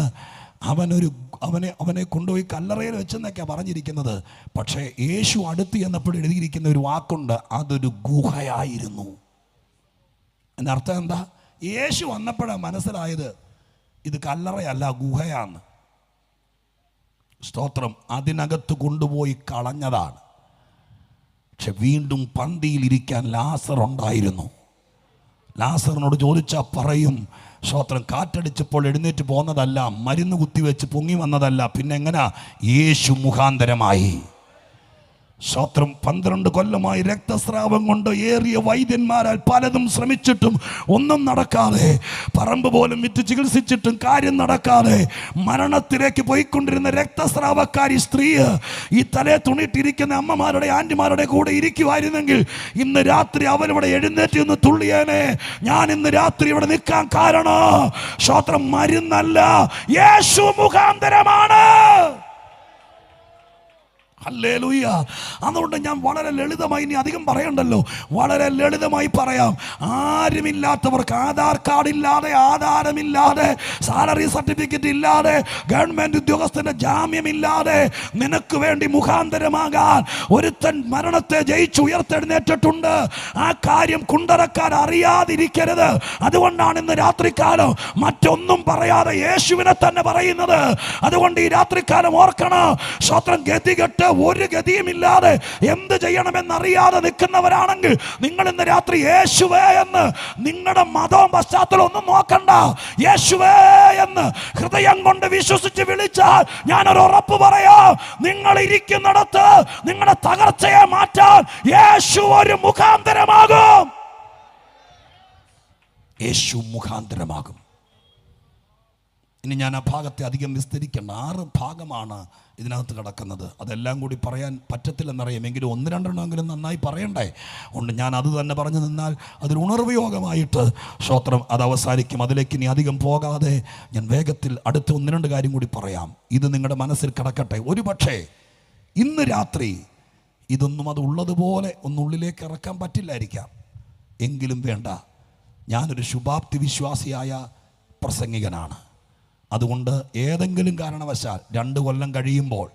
അവനെ കൊണ്ടുപോയി കല്ലറയിൽ വെച്ചെന്നൊക്കെയാണ് പറഞ്ഞിരിക്കുന്നത്. പക്ഷേ യേശു അടുത്ത് ചെന്നപ്പോൾ എഴുതിയിരിക്കുന്ന ഒരു വാക്കുണ്ട്, അതൊരു ഗുഹയായിരുന്നു. എന്നർത്ഥം എന്താ? യേശു വന്നപ്പോഴാണ് മനസ്സിലായത് ഇത് കല്ലറയല്ല, ഗുഹയാന്ന്. സ്തോത്രം. അതിനകത്ത് കൊണ്ടുപോയി കളഞ്ഞതാണ്. പക്ഷെ വീണ്ടും പന്തിയിലിരിക്കാൻ ലാസർ ഉണ്ടായിരുന്നു. ലാസറിനോട് ചോദിച്ചാൽ പറയും, സ്തോത്രം, കാറ്റടിച്ചപ്പോൾ എഴുന്നേറ്റ് പോകുന്നതല്ല, മരുന്ന് കുത്തിവെച്ച് പൊങ്ങി വന്നതല്ല, പിന്നെ എങ്ങനാ? യേശു മുഖാന്തരമായി. സ്തോത്രം. 12 കൊല്ലമായി രക്തസ്രാവം കൊണ്ട് ഏറിയ വൈദ്യന്മാരാൽ പലതും ശ്രമിച്ചിട്ടും ഒന്നും നടക്കാതെ, പറമ്പ് പോലും വിറ്റ് ചികിത്സിച്ചിട്ടും കാര്യം നടക്കാതെ മരണത്തിലേക്ക് പോയിക്കൊണ്ടിരുന്ന രക്തസ്രാവക്കാരി സ്ത്രീ ഈ തലയെ തുണിയിട്ടിരിക്കുന്ന അമ്മമാരുടെ ആന്റിമാരുടെ കൂടെ ഇരിക്കുമായിരുന്നെങ്കിൽ ഇന്ന് രാത്രി അവരിവിടെ എഴുന്നേറ്റ് ഒന്ന് തുള്ളിയേനെ. ഞാൻ ഇന്ന് രാത്രി ഇവിടെ നിൽക്കാൻ കാരണം, സ്തോത്രം, മരുന്നല്ല, യേശു മുഖാന്തരമാണ്. ഹല്ലേലൂയ. അതുകൊണ്ട് ഞാൻ വളരെ ലളിതമായി, ഇനി അധികം പറയണ്ടല്ലോ, വളരെ ലളിതമായി പറയാം. ആരുമില്ലാത്തവർക്ക്, ആധാർ കാർഡ് ഇല്ലാതെ, ആധാരമില്ലാതെ, സാലറി സർട്ടിഫിക്കറ്റ് ഇല്ലാതെ, ഗവൺമെന്റ് ഉദ്യോഗസ്ഥന്റെ ജാമ്യമില്ലാതെ നിനക്ക് വേണ്ടി മുഖാന്തരമാകാൻ ഒരുത്തൻ മരണത്തെ ജയിച്ച് ഉയർത്തെഴുന്നേറ്റിട്ടുണ്ട്. ആ കാര്യം കുണ്ടറക്കാർ അറിയാതിരിക്കരുത്. അതുകൊണ്ടാണ് ഇന്ന് രാത്രികാലം മറ്റൊന്നും പറയാതെ യേശുവിനെ തന്നെ പറയുന്നത്. അതുകൊണ്ട് ഈ രാത്രികാലം ഓർക്കണം, സ്തോത്രം, ഗതികെട്ട് ഒരു ഗതിയുമില്ലാതെ എന്ത് ചെയ്യണമെന്നറിയാതെ നിൽക്കുന്നവരാണെങ്കിൽ നിങ്ങൾ ഇന്ന് രാത്രി യേശുവേ എന്ന്, നിങ്ങളുടെ മതവും പശ്ചാത്തലം ഒന്നും നോക്കണ്ട, യേശുവേ എന്ന് ഹൃദയം കൊണ്ട് വിശ്വസിച്ച് വിളിച്ചാൽ ഞാനൊരു ഉറപ്പ് പറയാം, നിങ്ങൾ ഇരിക്കുന്നിടത്ത് നിങ്ങളുടെ തകർച്ചയെ മാറ്റാൻ യേശു ഒരു മുഖാന്തരമാകും. യേശു മുഖാന്തരമാകും. ഇനി ഞാൻ ആ ഭാഗത്തെ അധികം വിസ്തരിക്കേണ്ട. 6 ഭാഗമാണ് ഇതിനകത്ത് കിടക്കുന്നത്. അതെല്ലാം കൂടി പറയാൻ പറ്റത്തില്ലെന്നറിയാം, എങ്കിലും 1-2 നന്നായി പറയണ്ടേ. അതുകൊണ്ട് ഞാൻ അത് തന്നെ പറഞ്ഞു നിന്നാൽ അതൊരു ഉണർവ് യോഗമായിട്ട്, സ്തോത്രം, അത് അവസാനിക്കും. അതിലേക്ക് ഇനി അധികം പോകാതെ ഞാൻ വേഗത്തിൽ അടുത്ത 1-2 കാര്യം കൂടി പറയാം. ഇത് നിങ്ങളുടെ മനസ്സിൽ കിടക്കട്ടെ. ഒരു പക്ഷേ ഇന്ന് രാത്രി ഇതൊന്നും അത് ഉള്ളതുപോലെ ഒന്നുള്ളിലേക്ക് ഇറക്കാൻ പറ്റില്ലായിരിക്കാം. എങ്കിലും വേണ്ട, ഞാനൊരു ശുഭാപ്തി വിശ്വാസിയായ പ്രസംഗികനാണ്. അതുകൊണ്ട് ഏതെങ്കിലും കാരണവശാൽ 2 കൊല്ലം കഴിയുമ്പോൾ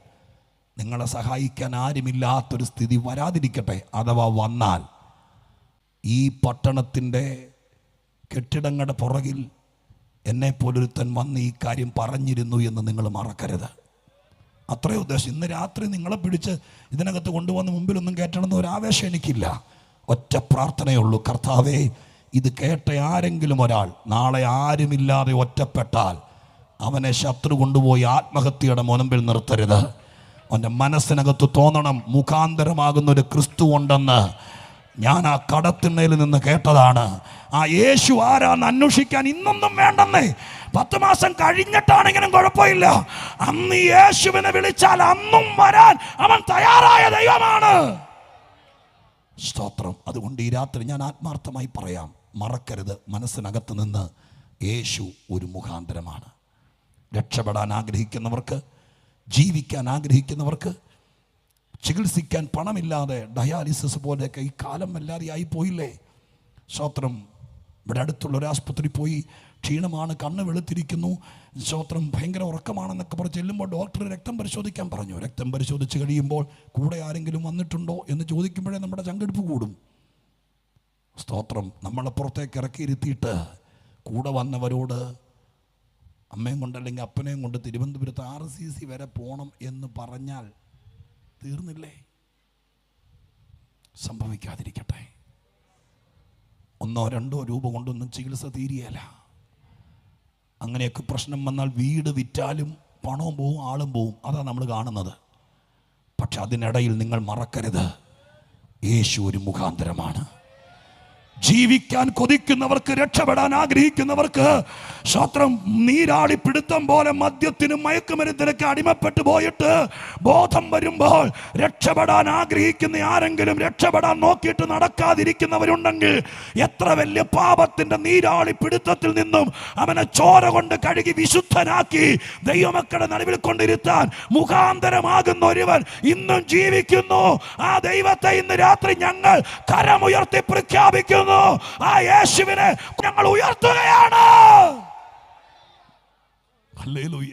നിങ്ങളെ സഹായിക്കാൻ ആരുമില്ലാത്തൊരു സ്ഥിതി വരാതിരിക്കട്ടെ. അഥവാ വന്നാൽ ഈ പട്ടണത്തിൻ്റെ കെട്ടിടങ്ങളുടെ പുറകിൽ എന്നെപ്പോലൊരുത്തൻ വന്ന് ഈ കാര്യം പറഞ്ഞിരുന്നു എന്ന് നിങ്ങൾ മറക്കരുത്. അത്രയും ഉദ്ദേശം. ഇന്ന് രാത്രി നിങ്ങളെ പിടിച്ച് ഇതിനകത്ത് കൊണ്ടുവന്ന് മുമ്പിലൊന്നും കയറ്റണമെന്ന് ഒരു ആവേശം എനിക്കില്ല. ഒറ്റ പ്രാർത്ഥനയുള്ളൂ, കർത്താവേ, ഇത് കേട്ട ആരെങ്കിലും ഒരാൾ നാളെ ആരുമില്ലാതെ ഒറ്റപ്പെട്ടാൽ അവനെ ശത്രു കൊണ്ടുപോയി ആത്മഹത്യയുടെ മുനമ്പിൽ നിർത്തരുത്. അവൻ്റെ മനസ്സിനകത്ത് തോന്നണം, മുഖാന്തരമാകുന്നൊരു ക്രിസ്തു ഉണ്ടെന്ന്. ഞാൻ ആ കടത്തിണ്ണയിൽ നിന്ന് കേട്ടതാണ്. ആ യേശു ആരാന്ന് അന്വേഷിക്കാൻ ഇന്നൊന്നും വേണ്ടെന്നേ. 10 മാസം കഴിഞ്ഞിട്ടാണെങ്കിലും കുഴപ്പമില്ല. അന്ന് യേശുവിനെ വിളിച്ചാൽ അന്നും വരാൻ അവൻ തയ്യാറായ ദൈവമാണ്. സ്തോത്രം. അതുകൊണ്ട് ഈ രാത്രി ഞാൻ ആത്മാർത്ഥമായി പറയാം, മറക്കരുത്, മനസ്സിനകത്ത് നിന്ന് യേശു ഒരു മുഖാന്തരമാണ്. രക്ഷപ്പെടാൻ ആഗ്രഹിക്കുന്നവർക്ക്, ജീവിക്കാൻ ആഗ്രഹിക്കുന്നവർക്ക്, ചികിത്സിക്കാൻ പണമില്ലാതെ ഡയാലിസിസ് പോലെയൊക്കെ ഈ കാലം വല്ലാതെ ആയിപ്പോയില്ലേ. സ്തോത്രം. ഇവിടെ അടുത്തുള്ള ഒരു ആസ്പത്രി പോയി, ക്ഷീണമാണ്, കണ്ണ് വെളുത്തിരിക്കുന്നു, സ്തോത്രം, ഭയങ്കര ഉറക്കമാണെന്നൊക്കെ പറഞ്ഞ് ചെല്ലുമ്പോൾ ഡോക്ടർ രക്തം പരിശോധിക്കാൻ പറഞ്ഞു. രക്തം പരിശോധിച്ച് കഴിയുമ്പോൾ കൂടെ ആരെങ്കിലും വന്നിട്ടുണ്ടോ എന്ന് ചോദിക്കുമ്പോഴേ നമ്മുടെ ചങ്കെടുപ്പ് കൂടും. സ്തോത്രം. നമ്മളെ പുറത്തേക്ക് ഇറക്കിയിരുത്തിയിട്ട് കൂടെ വന്നവരോട് അമ്മയും കൊണ്ടല്ലെങ്കിൽ അപ്പനെയും കൊണ്ട് തിരുവനന്തപുരത്ത് RCC വരെ പോകണം എന്ന് പറഞ്ഞാൽ തീർന്നില്ലേ? സംഭവിക്കാതിരിക്കട്ടെ. 1-2 രൂപ കൊണ്ടൊന്നും ചികിത്സ തീരുകയില്ല. അങ്ങനെയൊക്കെ പ്രശ്നം വന്നാൽ വീട് വിറ്റാലും പണവും പോവും, ആളും പോവും. അതാണ് നമ്മൾ കാണുന്നത്. പക്ഷെ അതിനിടയിൽ നിങ്ങൾ മറക്കരുത്, യേശു ഒരു മുഖാന്തരമാണ്. ജീവിക്കാൻ കൊതിക്കുന്നവർക്ക്, രക്ഷപ്പെടാൻ ആഗ്രഹിക്കുന്നവർക്ക്, സ്തോത്രം, നീരാളി പിടുത്തം പോലെ മദ്യത്തിനും മയക്കുമരുന്നിനൊക്കെ അടിമപ്പെട്ടു പോയിട്ട് ബോധം വരുമ്പോൾ രക്ഷപ്പെടാൻ ആഗ്രഹിക്കുന്ന ആരെങ്കിലും, രക്ഷപ്പെടാൻ നോക്കിയിട്ട് നടക്കാതിരിക്കുന്നവരുണ്ടെങ്കിൽ, എത്ര വലിയ പാപത്തിന്റെ നീരാളി പിടുത്തത്തിൽ നിന്നും അവനെ ചോര കൊണ്ട് കഴുകി വിശുദ്ധനാക്കി ദൈവമക്കളുടെ നടുവിൽ കൊണ്ടിരുത്താൻ മുഖാന്തരമാകുന്ന ഒരുവൻ ഇന്നും ജീവിക്കുന്നു. ആ ദൈവത്തെ ഇന്ന് രാത്രി ഞങ്ങൾ കരമുയർത്തി പ്രഖ്യാപിക്കുന്നു. ആ യേശുവിനെ ഞങ്ങൾ ഉയർത്തുകയാണ്. ഹല്ലേലൂയ.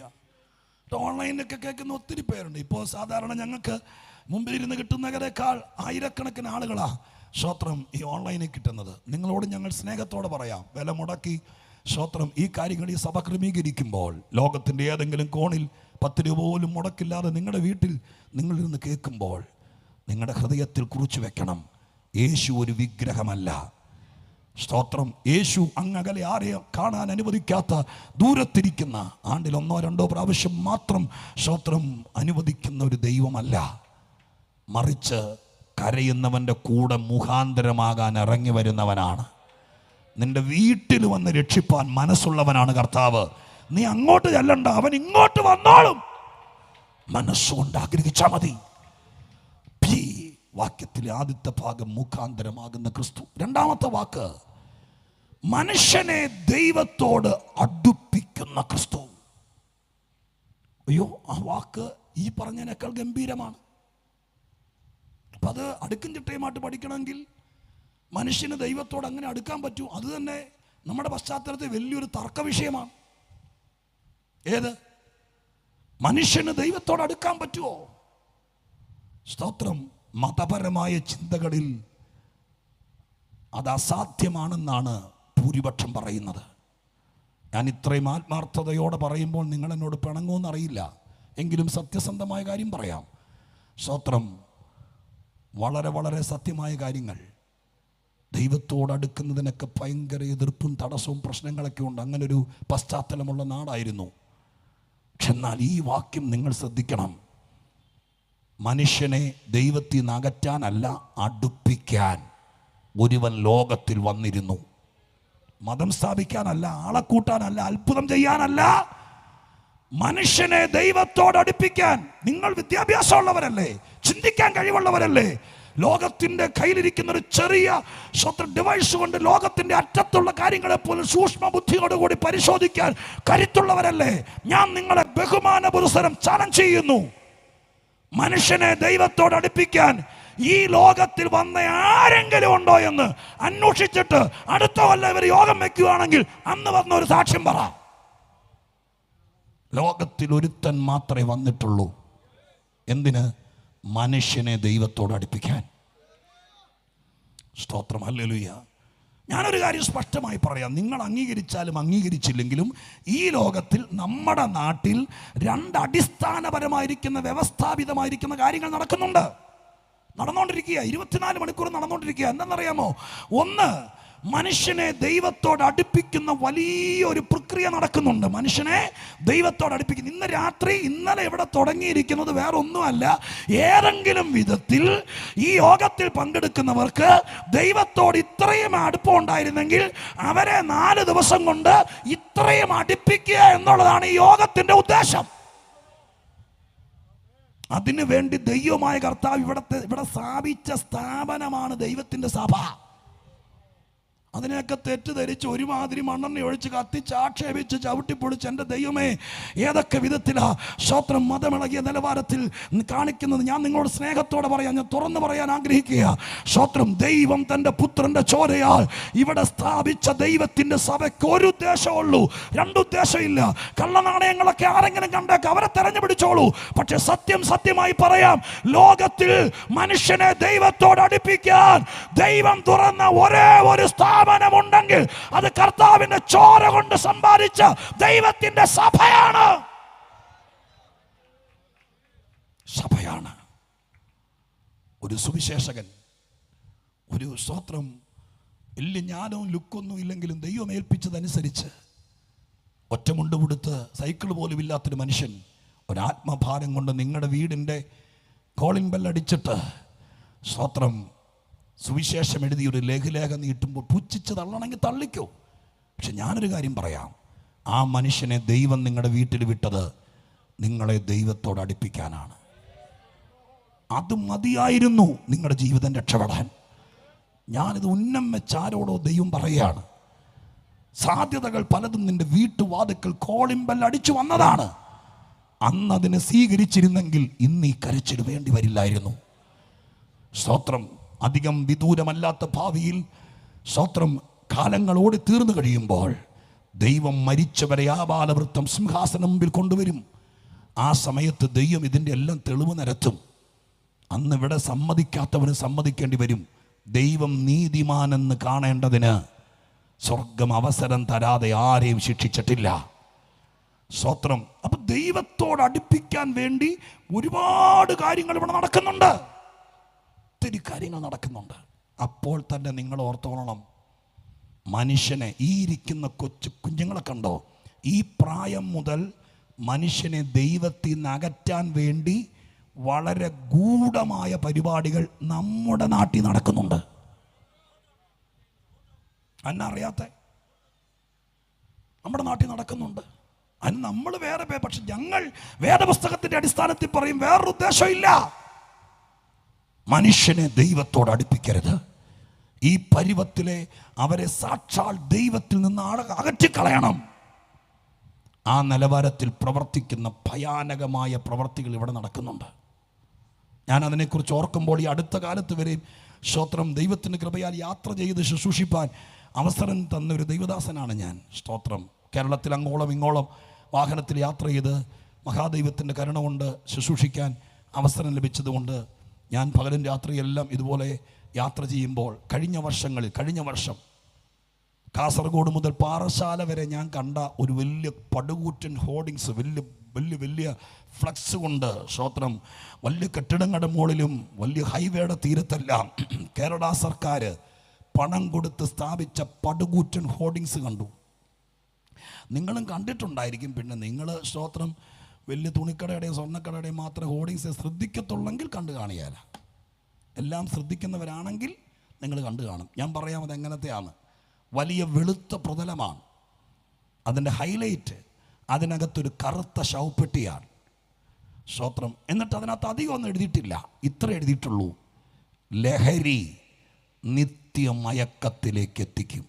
ഓൺലൈനിലൊക്കെ കേൾക്കുന്ന ഒത്തിരി പേരുണ്ട്. ഇപ്പോൾ സാധാരണ ഞങ്ങൾക്ക് മുമ്പിലിരുന്ന് കിട്ടുന്നതിനേക്കാൾ ആയിരക്കണക്കിന് ആളുകളാ സ്തോത്രം ഈ ഓൺലൈനിൽ കിട്ടുന്നത്. നിങ്ങളോട് ഞങ്ങൾ സ്നേഹത്തോടെ പറയാം, വില മുടക്കി സ്തോത്രം ഈ കാര്യങ്ങൾ ഈ സഭ ക്രമീകരിക്കുമ്പോൾ ലോകത്തിൻ്റെ ഏതെങ്കിലും കോണിൽ 10 രൂപ പോലും മുടക്കില്ലാതെ നിങ്ങളുടെ വീട്ടിൽ നിങ്ങളിരുന്ന് കേൾക്കുമ്പോൾ നിങ്ങളുടെ ഹൃദയത്തിൽ കുറിച്ചു വെക്കണം, യേശു ഒരു വിഗ്രഹമല്ല. സ്തോത്രം. യേശു അങ്ങകലെ ആരെയും കാണാൻ അനുവദിക്കാത്ത ദൂരത്തിരിക്കുന്ന, ആണ്ടിൽ 1-2 പ്രാവശ്യം മാത്രം സ്തോത്രം അനുവദിക്കുന്ന ഒരു ദൈവമല്ല. മറിച്ച് കരയുന്നവൻ്റെ കൂടെ മുഖാന്തരമാകാൻ ഇറങ്ങി വരുന്നവനാണ്. നിന്റെ വീട്ടിൽ വന്ന് രക്ഷിപ്പാൻ മനസ്സുള്ളവനാണ് കർത്താവ്. നീ അങ്ങോട്ട് ചെല്ലണ്ട, അവൻ ഇങ്ങോട്ട് വന്നോളും. മനസ്സുകൊണ്ട് ആഗ്രഹിച്ചാൽ മതി. വാക്യത്തിലെ ആദ്യത്തെ ഭാഗം മുഖാന്തരമാകുന്ന ക്രിസ്തു. രണ്ടാമത്തെ വാക്ക് മനുഷ്യനെ ദൈവത്തോട് അടുപ്പിക്കുന്ന ക്രിസ്തു. അയ്യോ, ആ വാക്ക് ഈ പറഞ്ഞതിനേക്കാൾ ഗംഭീരമാണ്. അപ്പം അത് അടുക്കും ചിട്ടയുമായിട്ട് പഠിക്കണമെങ്കിൽ മനുഷ്യന് ദൈവത്തോട് അങ്ങനെ അടുക്കാൻ പറ്റൂ. അത് തന്നെ നമ്മുടെ പശ്ചാത്തലത്തിൽ വലിയൊരു തർക്ക വിഷയമാണ്. ഏത്? മനുഷ്യന് ദൈവത്തോട് അടുക്കാൻ പറ്റുമോ? സ്തോത്രം. മതപരമായ ചിന്തകളിൽ അത് അസാധ്യമാണെന്നാണ് ഭൂരിപക്ഷം പറയുന്നത്. ഞാൻ ഇത്രയും ആത്മാർത്ഥതയോടെ പറയുമ്പോൾ നിങ്ങൾ എന്നോട് പിണങ്ങുമെന്നറിയില്ല, എങ്കിലും സത്യസന്ധമായ കാര്യം പറയാം. സ്തോത്രം. വളരെ വളരെ സത്യമായ കാര്യങ്ങൾ. ദൈവത്തോടടുക്കുന്നതിനൊക്കെ ഭയങ്കര എതിർപ്പും തടസ്സവും പ്രശ്നങ്ങളൊക്കെ ഉണ്ട്. അങ്ങനൊരു പശ്ചാത്തലമുള്ള നാടായിരുന്നു. പക്ഷെ എന്നാൽ ഈ വാക്യം നിങ്ങൾ ശ്രദ്ധിക്കണം. മനുഷ്യനെ ദൈവത്തിൽ നിന്ന് അകറ്റാനല്ല, അടുപ്പിക്കാൻ ഒരുവൻ ലോകത്തിൽ വന്നിരുന്നു. മതം സ്ഥാപിക്കാനല്ല, ആളെ കൂട്ടാനല്ല, അത്ഭുതം ചെയ്യാനല്ല, മനുഷ്യനെ ദൈവത്തോട് അടുപ്പിക്കാൻ. നിങ്ങൾ വിദ്യാഭ്യാസമുള്ളവരല്ലേ, ചിന്തിക്കാൻ കഴിവുള്ളവരല്ലേ, ലോകത്തിൻ്റെ കയ്യിലിരിക്കുന്ന ഒരു ചെറിയ ഡിവൈസ് കൊണ്ട് ലോകത്തിൻ്റെ അറ്റത്തുള്ള കാര്യങ്ങളെ പോലും സൂക്ഷ്മ ബുദ്ധിയോടുകൂടി പരിശോധിക്കാൻ കരുത്തുള്ളവരല്ലേ. ഞാൻ നിങ്ങളെ ബഹുമാന പുരസ്സരം ചലഞ്ച് ചെയ്യുന്നു. മനുഷ്യനെ ദൈവത്തോട് അടുപ്പിക്കാൻ ഈ ലോകത്തിൽ വന്ന ആരെങ്കിലും ഉണ്ടോ എന്ന് അന്വേഷിച്ചിട്ട് അടുത്ത കൊല്ലം ഇവർ യോഗം വെക്കുകയാണെങ്കിൽ അന്ന് വന്ന ഒരു സാക്ഷ്യം പറ. ലോകത്തിൽ ഒരുത്തൻ മാത്രമേ വന്നിട്ടുള്ളൂ. എന്തിന്? മനുഷ്യനെ ദൈവത്തോട് അടുപ്പിക്കാൻ. സ്തോത്രം. ഹല്ലേലൂയ. ഞാനൊരു കാര്യം സ്പഷ്ടമായി പറയാം, നിങ്ങൾ അംഗീകരിച്ചാലും അംഗീകരിച്ചില്ലെങ്കിലും ഈ ലോകത്തിൽ നമ്മുടെ നാട്ടിൽ 2 അടിസ്ഥാനപരമായിരിക്കുന്ന വ്യവസ്ഥാപിതമായിരിക്കുന്ന കാര്യങ്ങൾ നടക്കുന്നുണ്ട്, നടന്നുകൊണ്ടിരിക്കുക. 24 മണിക്കൂർ നടന്നുകൊണ്ടിരിക്കുക. എന്തെന്നറിയാമോ? ഒന്ന്, മനുഷ്യനെ ദൈവത്തോട് അടുപ്പിക്കുന്ന വലിയൊരു പ്രക്രിയ നടക്കുന്നുണ്ട്. മനുഷ്യനെ ദൈവത്തോട് അടുപ്പിക്കുന്നു. ഇന്ന് രാത്രി ഇന്നലെ ഇവിടെ തുടങ്ങിയിരിക്കുന്നത് വേറെ ഒന്നുമല്ല, ഏതെങ്കിലും വിധത്തിൽ ഈ യോഗത്തിൽ പങ്കെടുക്കുന്നവർക്ക് ദൈവത്തോട് ഇത്രയും അടുപ്പം ഉണ്ടായിരുന്നെങ്കിൽ അവരെ 4 ദിവസം കൊണ്ട് ഇത്രയും അടുപ്പിക്കുക എന്നുള്ളതാണ് ഈ യോഗത്തിന്റെ ഉദ്ദേശം. അതിനു വേണ്ടി ദൈവമായ കർത്താവ് ഇവിടെ സ്ഥാപിച്ച സ്ഥാപനമാണ് ദൈവത്തിന്റെ സഭ. അതിനെയൊക്കെ തെറ്റിദ്ധരിച്ച് ഒരുമാതിരി മണ്ണെണ്ണ ഒഴിച്ച് കത്തിച്ച് ആക്ഷേപിച്ച് ചവിട്ടിപ്പൊളിച്ച് എൻ്റെ ദൈവമേ ഏതൊക്കെ വിധത്തിലാ സ്തോത്രം മതമിളകിയ നിലവാരത്തിൽ കാണിക്കുന്നത്. ഞാൻ നിങ്ങളോട് സ്നേഹത്തോടെ പറയാം, ഞാൻ തുറന്നു പറയാൻ ആഗ്രഹിക്കുക. സ്തോത്രം, ദൈവം തൻ്റെ പുത്രൻ്റെ ചോരയാൽ ഇവിടെ സ്ഥാപിച്ച ദൈവത്തിൻ്റെ സഭയ്ക്ക് ഒരു ഉദ്ദേശമുള്ളൂ, 2 ഉദ്ദേശമില്ല. കള്ളനാണയങ്ങളൊക്കെ ആരെങ്കിലും കണ്ടേക്ക്, അവരെ തെരഞ്ഞു പിടിച്ചോളൂ. പക്ഷെ സത്യമായി പറയാം, ലോകത്തിൽ മനുഷ്യനെ ദൈവത്തോട് അടുപ്പിക്കാൻ ദൈവം തുറന്ന ഒരേ ഒരു സ്ഥാപനമുണ്ടെങ്കിൽ അത് കർത്താവിന്റെ ചോര കൊണ്ട് സമ്പാദിച്ച ദൈവത്തിന്റെ സഭയാണ്. ഒരു സുവിശേഷകൻ, ഒരു സ്തോത്രം വലിയ ജ്ഞാനവും ലുക്കൊന്നും ഇല്ലെങ്കിലും ദൈവം ഏൽപ്പിച്ചതനുസരിച്ച് ഒറ്റമുണ്ട് കൊടുത്ത് സൈക്കിൾ പോലും ഇല്ലാത്തൊരു മനുഷ്യൻ ഒരാത്മഭാരം കൊണ്ട് നിങ്ങളുടെ വീടിൻ്റെ കോളിംഗ് ബെല്ലടിച്ചിട്ട് സ്തോത്രം സുവിശേഷം എഴുതി ഒരു ലഘുലേഖ നീട്ടുമ്പോൾ പുച്ഛിച്ച് തള്ളണമെങ്കിൽ തള്ളിക്കോ. പക്ഷെ ഞാനൊരു കാര്യം പറയാം, ആ മനുഷ്യനെ ദൈവം നിങ്ങളുടെ വീട്ടിൽ വിട്ടത് നിങ്ങളെ ദൈവത്തോട് അടുപ്പിക്കാനാണ്. അത് മതിയായിരുന്നു നിങ്ങളുടെ ജീവിതം രക്ഷപ്പെടാൻ. ഞാനിത് ഉന്നം വെച്ചാരോടോ ദൈവം പറയുകയാണ്. സാധ്യതകൾ പലതും നിന്റെ വീട്ടുവാതുക്കൾ കോളിംഗ് ബെൽ അടിച്ചു വന്നതാണ്. അന്നതിനെ സ്വീകരിച്ചിരുന്നെങ്കിൽ ഇന്ന് ഈ കരച്ചിൽ വേണ്ടി വരില്ലായിരുന്നു. സ്തോത്രം, അധികം വിദൂരമല്ലാത്ത ഭാവിയിൽ സ്തോത്രം കാലങ്ങളോട് തീർന്നു കഴിയുമ്പോൾ ദൈവം മരിച്ചവരെ ആബാലവൃത്തം സിംഹാസനം മുമ്പിൽ കൊണ്ടുവരും. ആ സമയത്ത് ദൈവം ഇതിൻ്റെ എല്ലാം തെളിവ് നിരത്തും. അന്ന് ഇവിടെ സമ്മതിക്കാത്തവന് സമ്മതിക്കേണ്ടി വരും. ദൈവം നീതിമാനെന്ന് കാണേണ്ടതിന് സ്വർഗം അവസരം തരാതെ ആരെയും ശിക്ഷിച്ചിട്ടില്ല. സ്തോത്രം. അപ്പൊ ദൈവത്തോട് അടുപ്പിക്കാൻ വേണ്ടി ഒരുപാട് കാര്യങ്ങൾ ഇവിടെ നടക്കുന്നുണ്ട്, ഒത്തിരി കാര്യങ്ങൾ നടക്കുന്നുണ്ട്. അപ്പോൾ തന്നെ നിങ്ങൾ ഓർത്തോളണം, മനുഷ്യനെ, ഈ ഇരിക്കുന്ന കുഞ്ഞുങ്ങളെ കണ്ടോ, ഈ പ്രായം മുതൽ മനുഷ്യനെ ദൈവത്തിൽ നിന്ന് അകറ്റാൻ വേണ്ടി വളരെ ഗൂഢമായ പരിപാടികൾ നമ്മുടെ നാട്ടിൽ നടക്കുന്നുണ്ട്. അറിയാത്ത നമ്മുടെ നാട്ടിൽ നടക്കുന്നുണ്ട്. അതിന് നമ്മൾ വേറെ, പക്ഷെ ഞങ്ങൾ വേദപുസ്തകത്തിന്റെ അടിസ്ഥാനത്തിൽ പറയും വേറൊരു ഉദ്ദേശമില്ല. മനുഷ്യനെ ദൈവത്തോട് അടുപ്പിക്കരുത്. ഈ പരുവത്തിലെ അവരെ സാക്ഷാൽ ദൈവത്തിൽ നിന്ന് അകറ്റിക്കളയണം. ആ നിലവാരത്തിൽ പ്രവർത്തിക്കുന്ന ഭയാനകമായ പ്രവർത്തികൾ ഇവിടെ നടക്കുന്നുണ്ട്. ഞാൻ അതിനെക്കുറിച്ച് ഓർക്കുമ്പോൾ ഈ അടുത്ത കാലത്ത് വരെയും സ്തോത്രം ദൈവത്തിൻ്റെ കൃപയാൽ യാത്ര ചെയ്ത് ശുശ്രൂഷിപ്പാൻ അവസരം തന്നൊരു ദൈവദാസനാണ് ഞാൻ. സ്തോത്രം, കേരളത്തിൽ അങ്ങോളം ഇങ്ങോളം വാഹനത്തിൽ യാത്ര ചെയ്ത് മഹാദൈവത്തിൻ്റെ കരുണ കൊണ്ട് ശുശ്രൂഷിക്കാൻ അവസരം ലഭിച്ചതുകൊണ്ട് ഞാൻ പകലും രാത്രിയെല്ലാം ഇതുപോലെ യാത്ര ചെയ്യുമ്പോൾ കഴിഞ്ഞ വർഷം കാസർഗോഡ് മുതൽ പാറശാല വരെ ഞാൻ കണ്ട ഒരു വലിയ പടുകൂറ്റൻ ഹോർഡിങ്സ്, വലിയ ഫ്ലക്സ് കൊണ്ട് സ്തോത്രം വലിയ കെട്ടിടങ്ങളുടെ മുകളിലും വലിയ ഹൈവേയുടെ തീരത്തെല്ലാം കേരള സർക്കാർ പണം കൊടുത്ത് സ്ഥാപിച്ച പടുകൂറ്റൻ ഹോർഡിങ്സ് കണ്ടു. നിങ്ങളും കണ്ടിട്ടുണ്ടായിരിക്കും. പിന്നെ നിങ്ങൾ സ്തോത്രം വലിയ തുണിക്കടയുടെയും സ്വർണ്ണക്കടയുടെയും മാത്രം ഹോർഡിങ്സ് ശ്രദ്ധിക്കത്തുള്ളെങ്കിൽ കണ്ടു കാണുകയില്ല. എല്ലാം ശ്രദ്ധിക്കുന്നവരാണെങ്കിൽ നിങ്ങൾ കണ്ടു കാണും. ഞാൻ പറയാം അതെങ്ങനത്തെയാണ്. വലിയ വെളുത്ത പ്രതലമാണ്, അതിൻ്റെ ഹൈലൈറ്റ് അതിനകത്തൊരു കറുത്ത ശവപ്പെട്ടിയാണ്. സ്തോത്രം. എന്നിട്ട് അതിനകത്ത് അധികം ഒന്നും എഴുതിയിട്ടില്ല, ഇത്ര എഴുതിയിട്ടുള്ളൂ: ലഹരി നിത്യമയക്കത്തിലേക്ക് എത്തിക്കും.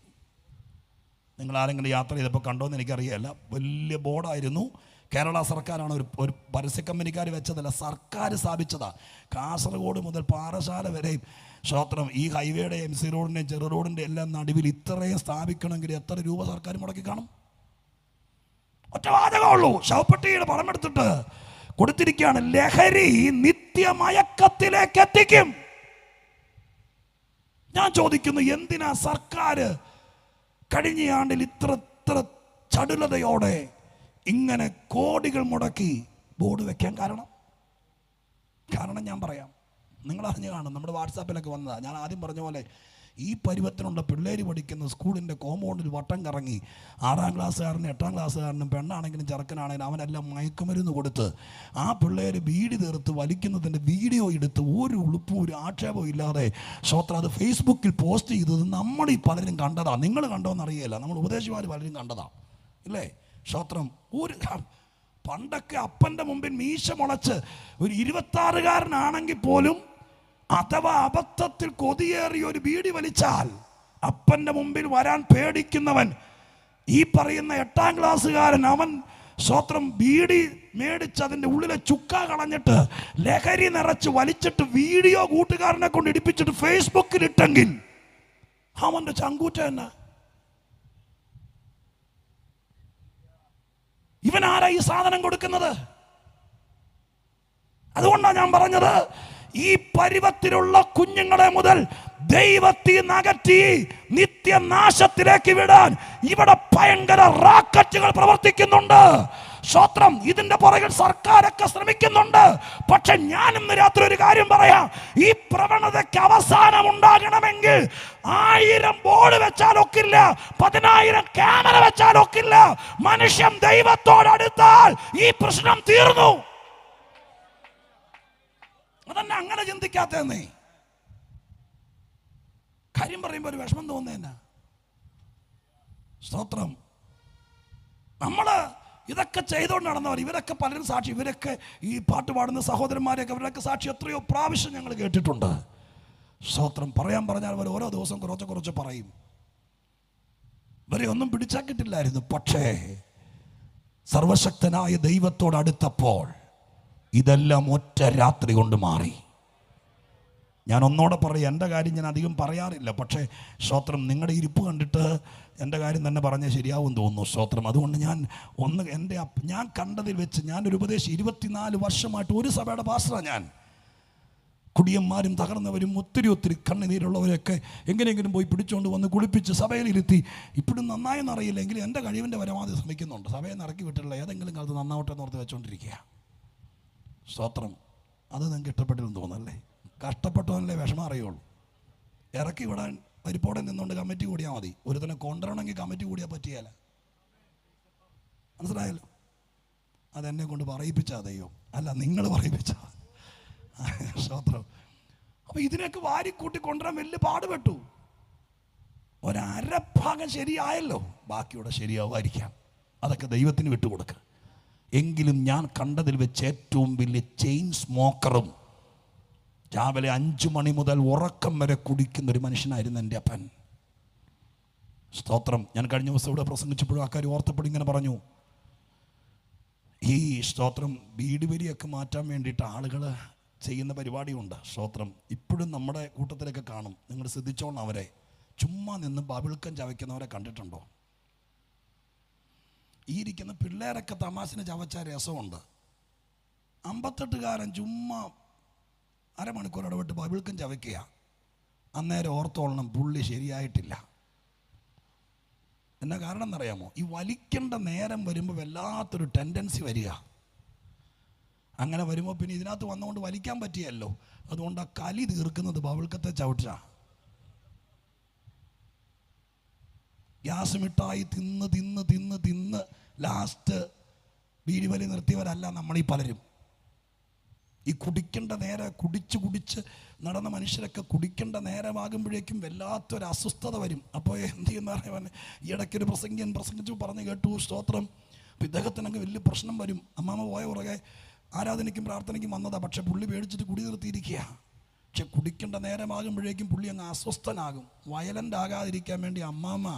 നിങ്ങൾ ആരെങ്കിലും യാത്ര ചെയ്തപ്പോൾ കണ്ടോയെന്ന് എനിക്കറിയില്ല. വലിയ ബോർഡായിരുന്നു. കേരള സർക്കാരാണ്, ഒരു പരസ്യ കമ്പനിക്കാർ വെച്ചതല്ല, സർക്കാർ സ്ഥാപിച്ചതാണ്. കാസർഗോഡ് മുതൽ പാറശാല വരെയും സ്തോത്രം ഈ ഹൈവേയുടെ MC റോഡിൻ്റെയും ചെറു റോഡിൻ്റെ എല്ലാം നടുവിൽ ഇത്രയും സ്ഥാപിക്കണമെങ്കിൽ എത്ര രൂപ സർക്കാർ മുടക്കി കാണും? ഒറ്റ വാചകമുള്ളൂ, ശവപ്പെട്ടിയുടെ പണം എടുത്തിട്ട് കൊടുത്തിരിക്കുകയാണ്: ലഹരി നിത്യമയക്കത്തിലേക്ക് എത്തിക്കും. ഞാൻ ചോദിക്കുന്നു, എന്തിനാ സർക്കാർ കഴിഞ്ഞ ആണ്ടിൽ ഇത്ര ചടുലതയോടെ ഇങ്ങനെ കോടികൾ മുടക്കി ബോർഡ് വെക്കാൻ കാരണം ഞാൻ പറയാം. നിങ്ങൾ അറിഞ്ഞു കാണും, നമ്മുടെ വാട്സാപ്പിലൊക്കെ വന്നതാണ്. ഞാൻ ആദ്യം പറഞ്ഞ പോലെ ഈ പരുവത്തിനുള്ള പിള്ളേർ പഠിക്കുന്ന സ്കൂളിൻ്റെ കോമ്പൗണ്ടിൽ വട്ടം കറങ്ങി 6ാം ക്ലാസ്സുകാരനും 8ാം ക്ലാസ്സുകാരനും പെണ്ണാണെങ്കിലും ചെറുക്കനാണെങ്കിലും അവനെല്ലാം മയക്കുമരുന്ന് കൊടുത്ത് ആ പിള്ളേർ ബീഡി തീർത്ത് വലിക്കുന്നതിൻ്റെ വീഡിയോ എടുത്ത് ഒരു ഉളുപ്പും ഒരു ആക്ഷേപവും ഇല്ലാതെ സ്വത്രം അത് ഫേസ്ബുക്കിൽ പോസ്റ്റ് ചെയ്തത് നമ്മൾ ഈ പലരും കണ്ടതാണ്. നിങ്ങൾ കണ്ടോന്ന് അറിയില്ല, നമ്മൾ ഉപദേശിമാർ പലരും കണ്ടതാണ് ഇല്ലേ? സ്വത്രം ഒരു പണ്ടൊക്കെ അപ്പൻ്റെ മുമ്പിൽ മീശ മുളച്ച് ഒരു 26-കാരനാണെങ്കിൽ പോലും അഥവാ അബദ്ധത്തിൽ കൊതിയേറിയ ഒരു ബീഡി വലിച്ചാൽ അപ്പൻ്റെ മുമ്പിൽ വരാൻ പേടിക്കുന്നവൻ, ഈ പറയുന്ന 8ാം ക്ലാസ്സുകാരൻ, അവൻ സ്വത്രം ബീഡി മേടിച്ച് അതിൻ്റെ ഉള്ളിലെ ചുക്ക കളഞ്ഞിട്ട് ലഹരി നിറച്ച് വലിച്ചിട്ട് വീഡിയോ കൂട്ടുകാരനെ കൊണ്ട് ഇടിപ്പിച്ചിട്ട് ഫേസ്ബുക്കിൽ ഇട്ടെങ്കിൽ അവൻ്റെ ചങ്കൂറ്റ തന്നെ. ഇവൻ ആരാ ഈ സാധനം കൊടുക്കുന്നത്? അതുകൊണ്ടാണ് ഞാൻ പറഞ്ഞത്, ഈ പരുവത്തിലുള്ള കുഞ്ഞുങ്ങളെ മുതൽ ദൈവത്തിൽ അകറ്റി നിത്യനാശത്തിലേക്ക് വിടാൻ ഇവിടെ ഭയങ്കര റാക്കറ്റുകൾ പ്രവർത്തിക്കുന്നുണ്ട്. സ്വത്രം ഇതിന്റെ പുറകിൽ സർക്കാരൊക്കെ ശ്രമിക്കുന്നുണ്ട്. പക്ഷെ ഞാൻ ഇന്ന് രാത്രി ഒരു കാര്യം പറയാം, ഈ പ്രവണതയ്ക്ക് അവസാനം ഉണ്ടാകണമെങ്കിൽ 1000 ബോർഡ് വെച്ചാലൊക്കില്ല, 10,000 ക്യാമറ വെച്ചാലൊക്കില്ല. മനുഷ്യൻ ദൈവത്തോടടുത്താൽ ഈ പ്രശ്നം തീർന്നു. അതന്നെ അങ്ങനെ ചിന്തിക്കാത്തേ. കാര്യം പറയുമ്പോൾ ഒരു വിഷമം തോന്നുന്ന സ്തോത്രം. നമ്മള് ഇതൊക്കെ ചെയ്തുകൊണ്ട് നടന്നവർ, ഇവരൊക്കെ പലരും സാക്ഷി, ഇവരൊക്കെ ഈ പാട്ട് പാടുന്ന സഹോദരന്മാരെയൊക്കെ അവരൊക്കെ സാക്ഷി എത്രയോ പ്രാവശ്യം ഞങ്ങൾ കേട്ടിട്ടുണ്ട്. സ്തോത്രം. പറഞ്ഞാൽ അവർ ഓരോ ദിവസം കുറച്ച് പറയും. ഇവരെ ഒന്നും പിടിച്ചാക്കിട്ടില്ലായിരുന്നു. പക്ഷേ സർവശക്തനായ ദൈവത്തോടടുത്തപ്പോൾ ഇതെല്ലാം ഒറ്റ രാത്രി കൊണ്ട് മാറി. ഞാൻ ഒന്നോടെ പറയും, എൻ്റെ കാര്യം ഞാൻ അധികം പറയാറില്ല, പക്ഷേ സ്തോത്രം നിങ്ങളുടെ ഇരിപ്പ് കണ്ടിട്ട് എൻ്റെ കാര്യം തന്നെ പറഞ്ഞാൽ ശരിയാവും തോന്നുന്നു. സ്തോത്രം. അതുകൊണ്ട് ഞാൻ കണ്ടതിൽ വെച്ച് ഞാനൊരു ഉപദേശം 24 വർഷമായിട്ട് ഒരു സഭയുടെ പാസ്റ്ററാണ് ഞാൻ. കുടിയന്മാരും തകർന്നവരും ഒത്തിരി കണ്ണുനീരുള്ളവരൊക്കെ എങ്ങനെയെങ്കിലും പോയി പിടിച്ചുകൊണ്ട് വന്ന് കുളിപ്പിച്ച് സഭയിലിരുത്തി. ഇപ്പോഴും നന്നായെന്നറിയില്ല, എങ്കിലും എൻ്റെ കഴിവിൻ്റെ പരമാവധി ശ്രമിക്കുന്നുണ്ട്. സഭയെ ഇറക്കി വിട്ടിട്ടുള്ള ഏതെങ്കിലും കാലത്ത് നന്നാവട്ടെ എന്നോർത്ത് വെച്ചുകൊണ്ടിരിക്കുക. സ്തോത്രം. അത് നിങ്ങൾക്ക് ഇഷ്ടപ്പെട്ടില്ലെന്ന് തോന്നല്ലേ? കഷ്ടപ്പെട്ടവനല്ലേ വിഷമം അറിയുള്ളൂ. ഇറക്കി വിടാൻ പരിപ്പോടെ നിന്നുകൊണ്ട് കമ്മിറ്റി കൂടിയാൽ മതി. ഒരുത്തനെ കൊണ്ടുവരണമെങ്കിൽ കമ്മിറ്റി കൂടിയാൽ പറ്റിയാല. മനസ്സിലായല്ലോ? അതെന്നെ കൊണ്ട് പറയിപ്പിച്ചാ ദൈവം, അല്ല നിങ്ങൾ പറയിപ്പിച്ചാ. സ്തോത്രം. അപ്പൊ ഇതിനൊക്കെ വാരിക്കൂട്ടി കൊണ്ടുവരാൻ വലിയ പാടുപെട്ടു. 1/2 ഭാഗം ശരിയായല്ലോ, ബാക്കിയോടെ ശരിയാവുമായിരിക്കാം. അതൊക്കെ ദൈവത്തിന് വിട്ടുകൊടുക്കുക. എങ്കിലും ഞാൻ കണ്ടതിൽ വെച്ച് ഏറ്റവും വലിയ ചെയിൻ സ്മോക്കറും രാവിലെ 5 മണി മുതൽ ഉറക്കം വരെ കുടിക്കുന്നൊരു മനുഷ്യനായിരുന്നു എൻ്റെ അപ്പൻ. സ്തോത്രം. ഞാൻ കഴിഞ്ഞ ദിവസം ഇവിടെ പ്രസംഗിച്ചപ്പോഴും ആൾക്കാർ ഓർത്തപ്പോഴും ഇങ്ങനെ പറഞ്ഞു, ഈ സ്തോത്രം ബീഡി വരിയൊക്കെ മാറ്റാൻ വേണ്ടിയിട്ട് ആളുകൾ ചെയ്യുന്ന പരിപാടിയുണ്ട്. സ്തോത്രം. ഇപ്പോഴും നമ്മുടെ കൂട്ടത്തിലൊക്കെ കാണും. നിങ്ങൾ ശ്രദ്ധിച്ചോണം, അവരെ ചുമ്മാ നിന്ന് ബബിൾക്കം ചവയ്ക്കുന്നവരെ കണ്ടിട്ടുണ്ടോ? ഈ ഇരിക്കുന്ന പിള്ളേരൊക്കെ തമാശന് ചവച്ച രസമുണ്ട്. 58കാരൻ ചുമ്മാ അരമണിക്കൂർ ഇടവിട്ട് ബബിൾക്കം ചവയ്ക്കുക. അന്നേരം ഓർത്തോളണം, പുള്ളി ശരിയായിട്ടില്ല. എന്നാ കാരണം എന്നറിയാമോ? ഈ വലിക്കേണ്ട നേരം വരുമ്പോൾ വല്ലാത്തൊരു ടെൻഡൻസി വരിക. അങ്ങനെ വരുമ്പോൾ പിന്നെ ഇതിനകത്ത് വന്നുകൊണ്ട് വലിക്കാൻ പറ്റിയല്ലോ. അതുകൊണ്ട് ആ കലി തീർക്കുന്നത് ബബിൾക്കത്തെ ചവിട്ട. ഗ്യാസ് മിഠായി തിന്ന് ലാസ്റ്റ് ബീഡി വലി നിർത്തിയവരല്ല നമ്മളീ പലരും. ഈ കുടിക്കേണ്ട നേരം കുടിച്ച് നടന്ന മനുഷ്യരൊക്കെ കുടിക്കേണ്ട നേരമാകുമ്പോഴേക്കും വല്ലാത്തൊരു അസ്വസ്ഥത വരും. അപ്പോൾ എന്ത് ചെയ്യുന്ന പറയാൻ, ഈ ഇടയ്ക്കൊരു പ്രസംഗിച്ചു പറഞ്ഞു കേട്ടു. സ്തോത്രം. അപ്പോൾ ഇദ്ദേഹത്തിനൊക്കെ വലിയ പ്രശ്നം വരും. അമ്മാമ്മ പോയ പുറകെ ആരാധനയ്ക്കും പ്രാർത്ഥനയ്ക്കും വന്നതാ, പക്ഷെ പുള്ളി പേടിച്ചിട്ട് കുടി നിർത്തിയിരിക്കുക. പക്ഷെ കുടിക്കേണ്ട നേരമാകുമ്പോഴേക്കും പുള്ളി അങ്ങ് അസ്വസ്ഥനാകും. വയലൻ്റ് ആകാതിരിക്കാൻ വേണ്ടി അമ്മാമ്മ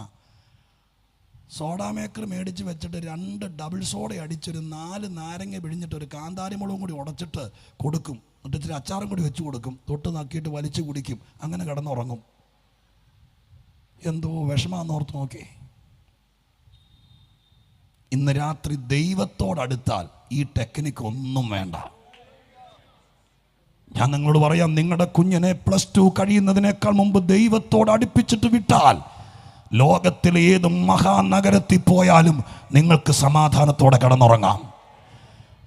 സോഡാ മേക്കർ മേടിച്ച് വെച്ചിട്ട് 2 ഡബിൾ സോഡ അടിച്ചൊരു 4 നാരങ്ങ പിഴിഞ്ഞിട്ട് ഒരു കാന്താരിമുളകും കൂടി ഉടച്ചിട്ട് കൊടുക്കും. എന്നിട്ട് ഇച്ചിരി അച്ചാറും കൂടി വെച്ച് കൊടുക്കും. തൊട്ട് നക്കിയിട്ട് വലിച്ചു കുടിക്കും. അങ്ങനെ കിടന്നുറങ്ങും. എന്തോ വിഷമാന്ന് ഓർത്ത് നോക്കി. ഇന്ന് രാത്രി ദൈവത്തോടടുത്താൽ ഈ ടെക്നിക്ക് ഒന്നും വേണ്ട. ഞാൻ നിങ്ങളോട് പറയാം, നിങ്ങളുടെ കുഞ്ഞിനെ +2 കഴിയുന്നതിനേക്കാൾ മുമ്പ് ദൈവത്തോട് അടുപ്പിച്ചിട്ട് വിട്ടാൽ ലോകത്തിലെ ഏത് മഹാനഗരത്തിൽ പോയാലും നിങ്ങൾക്ക് സമാധാനത്തോടെ കിടന്നുറങ്ങാം.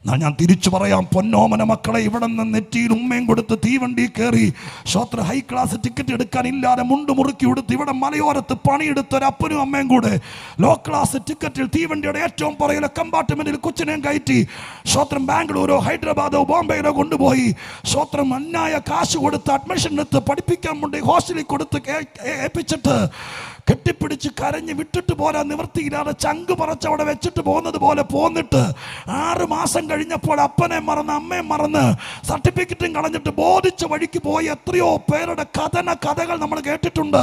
ഞാൻ തിരിച്ചു പറയാം, പൊന്നോമന മക്കളെ, ഇവിടെ നിന്ന് നെറ്റിയിൽ ഉമ്മയും കൊടുത്ത് തീവണ്ടി കയറി ശ്രോത്ര ഹൈ ക്ലാസ് ടിക്കറ്റ് എടുക്കാനില്ലാതെ മുണ്ട് മുറുക്കി കൊടുത്ത് ഇവിടെ മലയോരത്ത് പണിയെടുത്ത ഒരു അപ്പനും അമ്മയും കൂടെ ലോ ക്ലാസ് ടിക്കറ്റിൽ തീവണ്ടിയുടെ ഏറ്റവും പുറകിലെ കമ്പാർട്ട്മെന്റിൽ കൊച്ചിനെയും കയറ്റി ശ്രോത്രം ബാംഗ്ലൂരോ ഹൈദരാബാദോ ബോംബെയിലോ കൊണ്ടുപോയി ശ്രോത്രം അന്യായ കാശ് കൊടുത്ത് അഡ്മിഷൻ എടുത്ത് പഠിപ്പിക്കാൻ വേണ്ടി ഹോസ്റ്റലിൽ കൊടുത്ത് ഏൽപ്പിച്ചിട്ട് കെട്ടിപ്പിടിച്ച് കരഞ്ഞ് വിട്ടിട്ട് പോരാ നിവൃത്തിയില്ലാതെ ചങ്ക് പറച്ച് അവിടെ വെച്ചിട്ട് പോകുന്നത് പോലെ പോന്നിട്ട് 6 മാസം കഴിഞ്ഞപ്പോൾ അപ്പനെ മറന്ന് അമ്മയെ മറന്ന് സർട്ടിഫിക്കറ്റും കളഞ്ഞിട്ട് ബോധിച്ച വഴിക്ക് പോയി എത്രയോ പേരുടെ കഥകൾ നമ്മൾ കേട്ടിട്ടുണ്ട്.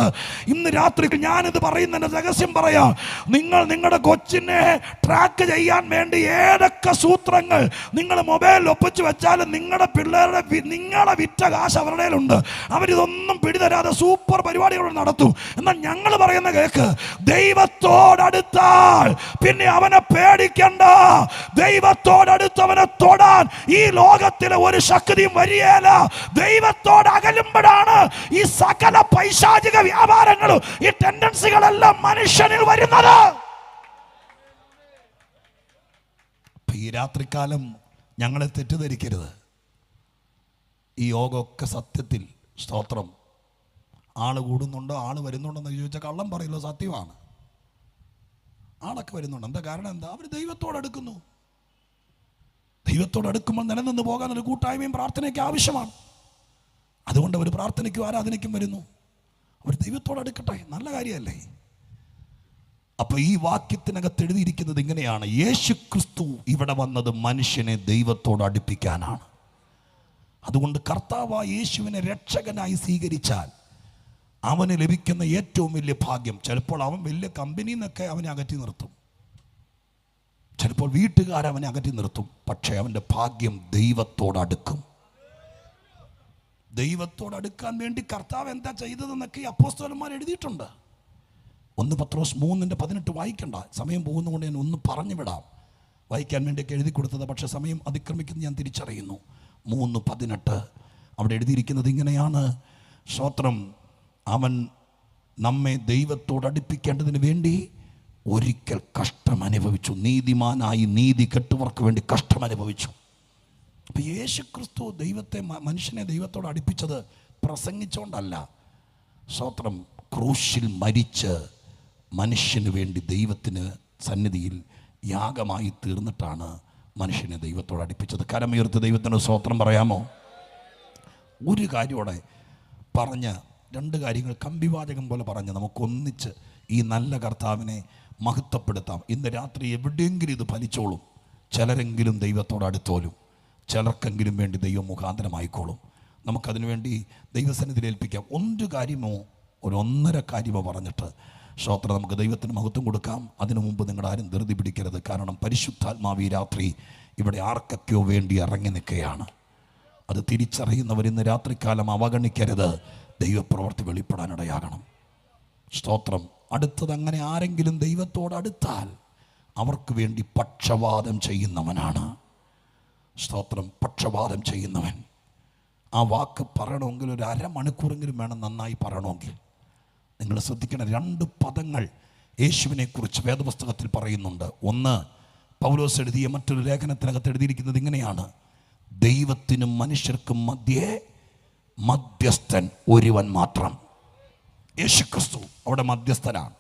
ഇന്ന് രാത്രി ഞാനിത് പറയുന്നതിന്റെ രഹസ്യം പറയാം. നിങ്ങൾ നിങ്ങളുടെ കൊച്ചിനെ ട്രാക്ക് ചെയ്യാൻ വേണ്ടി ഏതൊക്കെ സൂത്രങ്ങൾ നിങ്ങൾ മൊബൈലിൽ ഒപ്പിച്ച് വെച്ചാലും നിങ്ങളുടെ പിള്ളേരുടെ നിങ്ങളെ വിറ്റ കാശ് അവരുടെ ഉണ്ട്. അവരിതൊന്നും പിടിതരാതെ സൂപ്പർ പരിപാടികൾ നടത്തും. എന്നാൽ ഞങ്ങൾ പറയുന്ന കേക്ക്, ദൈവത്തോടടുത്താൽ പിന്നെ അവനെ പേടിക്കണ്ട. ദൈവത്തോടടുത്തവനെ തൊടാൻ ഈ ലോകത്തിലെ ഒരു ശക്തിയും വരികയില്ല. ദൈവത്തോട് അകലുമ്പോഴാണ് ഈ സകല പൈശാചിക വ്യാപാരങ്ങളും ഈ ടെൻഡൻസികളെല്ലാം മനുഷ്യനിൽ വരുന്നത്. ഈ രാത്രികാലം ഞങ്ങളെ തെറ്റിദ്ധരിക്കരുത്. ഈ യോഗമൊക്കെ സത്യത്തിൽ സ്തോത്രം ആള് കൂടുന്നുണ്ടോ ആള് വരുന്നുണ്ടെന്ന് ചോദിച്ചാൽ കള്ളം പറയില്ലോ, സത്യമാണ്. ആളൊക്കെ വരുന്നുണ്ട്. എന്താ കാരണം? എന്താ? അവർ ദൈവത്തോടടുക്കുന്നു. ദൈവത്തോടടുക്കുമ്പോൾ നിലനിന്ന് പോകാൻ ഒരു കൂട്ടായ്മയും പ്രാർത്ഥനയ്ക്ക് ആവശ്യമാണ്. അതുകൊണ്ട് അവർ പ്രാർത്ഥനയ്ക്കും ആരാധനയ്ക്കും വരുന്നു. അവർ ദൈവത്തോടടുക്കട്ടെ, നല്ല കാര്യമല്ലേ? അപ്പൊ ഈ വാക്യത്തിനകത്ത് എഴുതിയിരിക്കുന്നത് ഇങ്ങനെയാണ്: യേശു ക്രിസ്തു ഇവിടെ വന്നത് മനുഷ്യനെ ദൈവത്തോട് അടുപ്പിക്കാനാണ്. അതുകൊണ്ട് കർത്താവായ യേശുവിനെ രക്ഷകനായി സ്വീകരിച്ചാൽ അവന് ലഭിക്കുന്ന ഏറ്റവും വലിയ ഭാഗ്യം, ചിലപ്പോൾ അവൻ വലിയ കമ്പനിയിൽ നിന്നൊക്കെ അവനെ അകറ്റി നിർത്തും, ചിലപ്പോൾ വീട്ടുകാരവനെ അകറ്റി നിർത്തും, പക്ഷേ അവൻ്റെ ഭാഗ്യം ദൈവത്തോടടുക്കും. ദൈവത്തോടടുക്കാൻ വേണ്ടി കർത്താവ് എന്താ ചെയ്തതെന്നൊക്കെ അപ്പോസ്തലന്മാർ എഴുതിയിട്ടുണ്ട്. 1 പത്രോസ് 3:18 വായിക്കണ്ട, സമയം പോകുന്നതുകൊണ്ട് ഞാൻ ഒന്ന് പറഞ്ഞു വിടാം. വായിക്കാൻ വേണ്ടിയൊക്കെ എഴുതി കൊടുത്തത്, പക്ഷെ സമയം അതിക്രമിക്കുന്നത് ഞാൻ തിരിച്ചറിയുന്നു. 3:18 അവിടെ എഴുതിയിരിക്കുന്നത് ഇങ്ങനെയാണ്: സ്തോത്രം, അവൻ നമ്മെ ദൈവത്തോടടുപ്പിക്കേണ്ടതിന് വേണ്ടി ഒരിക്കൽ കഷ്ടം അനുഭവിച്ചു. നീതിമാനായി നീതി കെട്ടുവർക്ക് വേണ്ടി കഷ്ടം അനുഭവിച്ചു. അപ്പം യേശു ക്രിസ്തു മനുഷ്യനെ ദൈവത്തോട് അടുപ്പിച്ചത് പ്രസംഗിച്ചുകൊണ്ടല്ല. സ്തോത്രം, ക്രൂശിൽ മരിച്ച് മനുഷ്യന് വേണ്ടി ദൈവത്തിന് സന്നിധിയിൽ യാഗമായി തീർന്നിട്ടാണ് മനുഷ്യനെ ദൈവത്തോട് അടുപ്പിച്ചത്. കരമുയർത്തി ദൈവത്തിന് സ്തോത്രം പറയാമോ? ഒരു കാര്യോടെ പറഞ്ഞ് 2 കാര്യങ്ങൾ കമ്പിവാചകം പോലെ പറഞ്ഞ് നമുക്കൊന്നിച്ച് ഈ നല്ല കർത്താവിനെ മഹത്വപ്പെടുത്താം. ഇന്ന് രാത്രി എവിടെയെങ്കിലും ഇത് ഫലിച്ചോളും. ചിലരെങ്കിലും ദൈവത്തോട് അടുത്തോലും, ചിലർക്കെങ്കിലും വേണ്ടി ദൈവം മുഖാന്തരമായിക്കോളും. നമുക്കതിനു വേണ്ടി ദൈവസന്നിധിയിൽ ഏൽപ്പിക്കാം. 1 കാര്യമോ 1.5 കാര്യമോ പറഞ്ഞിട്ട് സ്തോത്രം നമുക്ക് ദൈവത്തിന് മഹത്വം കൊടുക്കാം. അതിനു മുമ്പ് നിങ്ങളാരും ധൃതി പിടിക്കരുത്. കാരണം പരിശുദ്ധാത്മാവ് ഈ രാത്രി ഇവിടെ ആർക്കൊക്കെയോ വേണ്ടി ഇറങ്ങി നിൽക്കുകയാണ്. അത് തിരിച്ചറിയുന്നവർ ഇന്ന് രാത്രികാലം അവഗണിക്കരുത്. ദൈവപ്രവൃത്തി വെളിപ്പെടാനിടയാകണം. സ്തോത്രം. അടുത്തത്, അങ്ങനെ ആരെങ്കിലും ദൈവത്തോടടുത്താൽ അവർക്ക് വേണ്ടി പക്ഷവാദം ചെയ്യുന്നവനാണ്. സ്തോത്രം, പക്ഷവാദം ചെയ്യുന്നവൻ. ആ വാക്ക് പറയണമെങ്കിൽ ഒരു അരമണിക്കൂറെങ്കിലും വേണം നന്നായി പറയണമെങ്കിൽ. നിങ്ങൾ ശ്രദ്ധിക്കണം, 2 പദങ്ങൾ യേശുവിനെക്കുറിച്ച് വേദപുസ്തകത്തിൽ പറയുന്നുണ്ട്. ഒന്ന്, പൗലോസ് എഴുതിയ മറ്റൊരു ലേഖനത്തിനകത്ത് എഴുതിയിരിക്കുന്നത് ഇങ്ങനെയാണ്: ദൈവത്തിനും മനുഷ്യർക്കും മധ്യേ മധ്യസ്ഥൻ ഒരുവൻ മാത്രം, യേശുക്രിസ്തു. അവിടെ മധ്യസ്ഥനാണ്.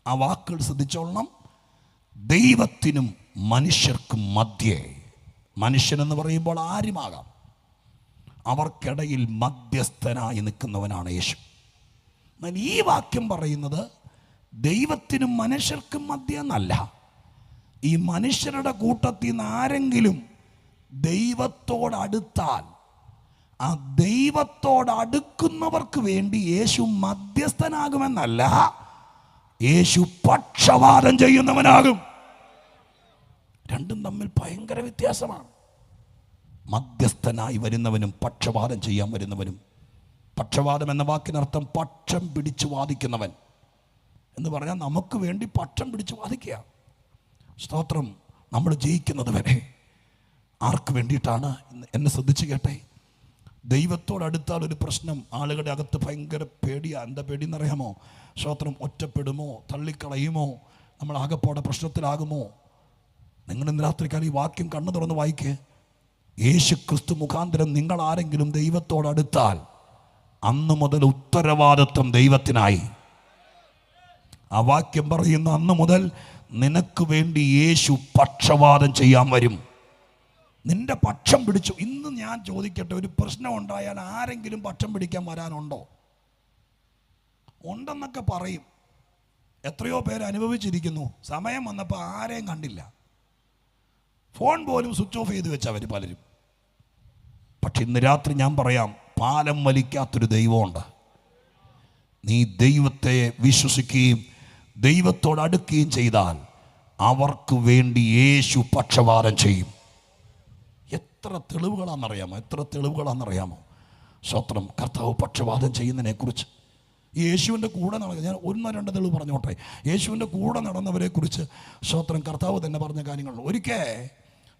ആ വാക്കുകൾ ശ്രദ്ധിച്ചോളണം. ദൈവത്തിനും മനുഷ്യർക്കും മധ്യേ. മനുഷ്യനെന്ന് പറയുമ്പോൾ ആരുമാകാം, അവർക്കിടയിൽ മധ്യസ്ഥനായി നിൽക്കുന്നവനാണ് യേശു. എന്നാൽ ഈ വാക്യം പറയുന്നത് ദൈവത്തിനും മനുഷ്യർക്കും മധ്യേ എന്നല്ല. ഈ മനുഷ്യരുടെ കൂട്ടത്തിൽ നിന്ന് ആരെങ്കിലും ദൈവത്തോടടുത്താൽ ആ ദൈവത്തോടടുക്കുന്നവർക്ക് വേണ്ടി യേശു മധ്യസ്ഥനാകുമെന്നല്ല, യേശു പക്ഷവാദം ചെയ്യുന്നവനാകും. രണ്ടും തമ്മിൽ ഭയങ്കര വ്യത്യാസമാണ്. മധ്യസ്ഥനായി വരുന്നവനും പക്ഷവാദം ചെയ്യാൻ വരുന്നവനും. പക്ഷവാദം എന്ന വാക്കിനർത്ഥം പക്ഷം പിടിച്ചു വാദിക്കുന്നവൻ എന്ന് പറഞ്ഞാൽ നമുക്ക് വേണ്ടി പക്ഷം പിടിച്ചു വാദിക്കുക. സ്തോത്രം. നമ്മൾ ജയിക്കുന്നത് വരെ ആർക്ക് വേണ്ടിയിട്ടാണ്? എന്നെ ശ്രദ്ധിച്ച് കേട്ടെ. ദൈവത്തോടടുത്താൽ ഒരു പ്രശ്നം, ആളുകളുടെ അകത്ത് ഭയങ്കര പേടിയാണ്. എന്താ പേടിയെന്നറിയാമോ? സ്തോത്രം, ഒറ്റപ്പെടുമോ, തള്ളിക്കളയുമോ, നമ്മൾ ആകെപ്പോടെ പ്രശ്നത്തിലാകുമോ? നിങ്ങൾ ഇന്ന് രാത്രിക്കാലം ഈ വാക്യം കണ്ണു തുറന്ന് വായിക്ക്. യേശു ക്രിസ്തു മുഖാന്തരം നിങ്ങൾ ആരെങ്കിലും ദൈവത്തോടടുത്താൽ അന്ന് മുതൽ ഉത്തരവാദിത്വം ദൈവത്തിനായി. ആ വാക്യം പറയുന്ന അന്ന് മുതൽ നിനക്ക് വേണ്ടി യേശു പക്ഷവാദം ചെയ്യാൻ വരും. നിന്റെ പക്ഷം പിടിച്ചു. ഇന്ന് ഞാൻ ചോദിക്കട്ടെ, ഒരു പ്രശ്നം ഉണ്ടായാൽ ആരെങ്കിലും പക്ഷം പിടിക്കാൻ വരാനുണ്ടോ? ഉണ്ടെന്നൊക്കെ പറയും. എത്രയോ പേര് അനുഭവിച്ചിരിക്കുന്നു. സമയം വന്നപ്പോൾ ആരെയും കണ്ടില്ല. ഫോൺ പോലും സ്വിച്ച് ഓഫ് ചെയ്ത് വെച്ചവർ പലരും. പക്ഷെ ഇന്ന് രാത്രി ഞാൻ പറയാം, പാലം വലിക്കാത്തൊരു ദൈവമുണ്ട്. നീ ദൈവത്തെ വിശ്വസിക്കുകയും ദൈവത്തോട് അടുക്കുകയും ചെയ്താൽ അവർക്ക് വേണ്ടി യേശു പക്ഷവാദം ചെയ്യും. എത്ര തെളിവുകളാണെന്നറിയാമോ? സ്വത്രം കർത്താവ് പക്ഷവാദം ചെയ്യുന്നതിനെക്കുറിച്ച്. യേശുവിൻ്റെ കൂടെ ഞാൻ 1-2 തെളിവ് പറഞ്ഞോട്ടെ. യേശുവിൻ്റെ കൂടെ നടന്നവരെക്കുറിച്ച് സ്തോത്രം കർത്താവ് തന്നെ പറഞ്ഞ കാര്യങ്ങൾ. ഒരിക്കൽ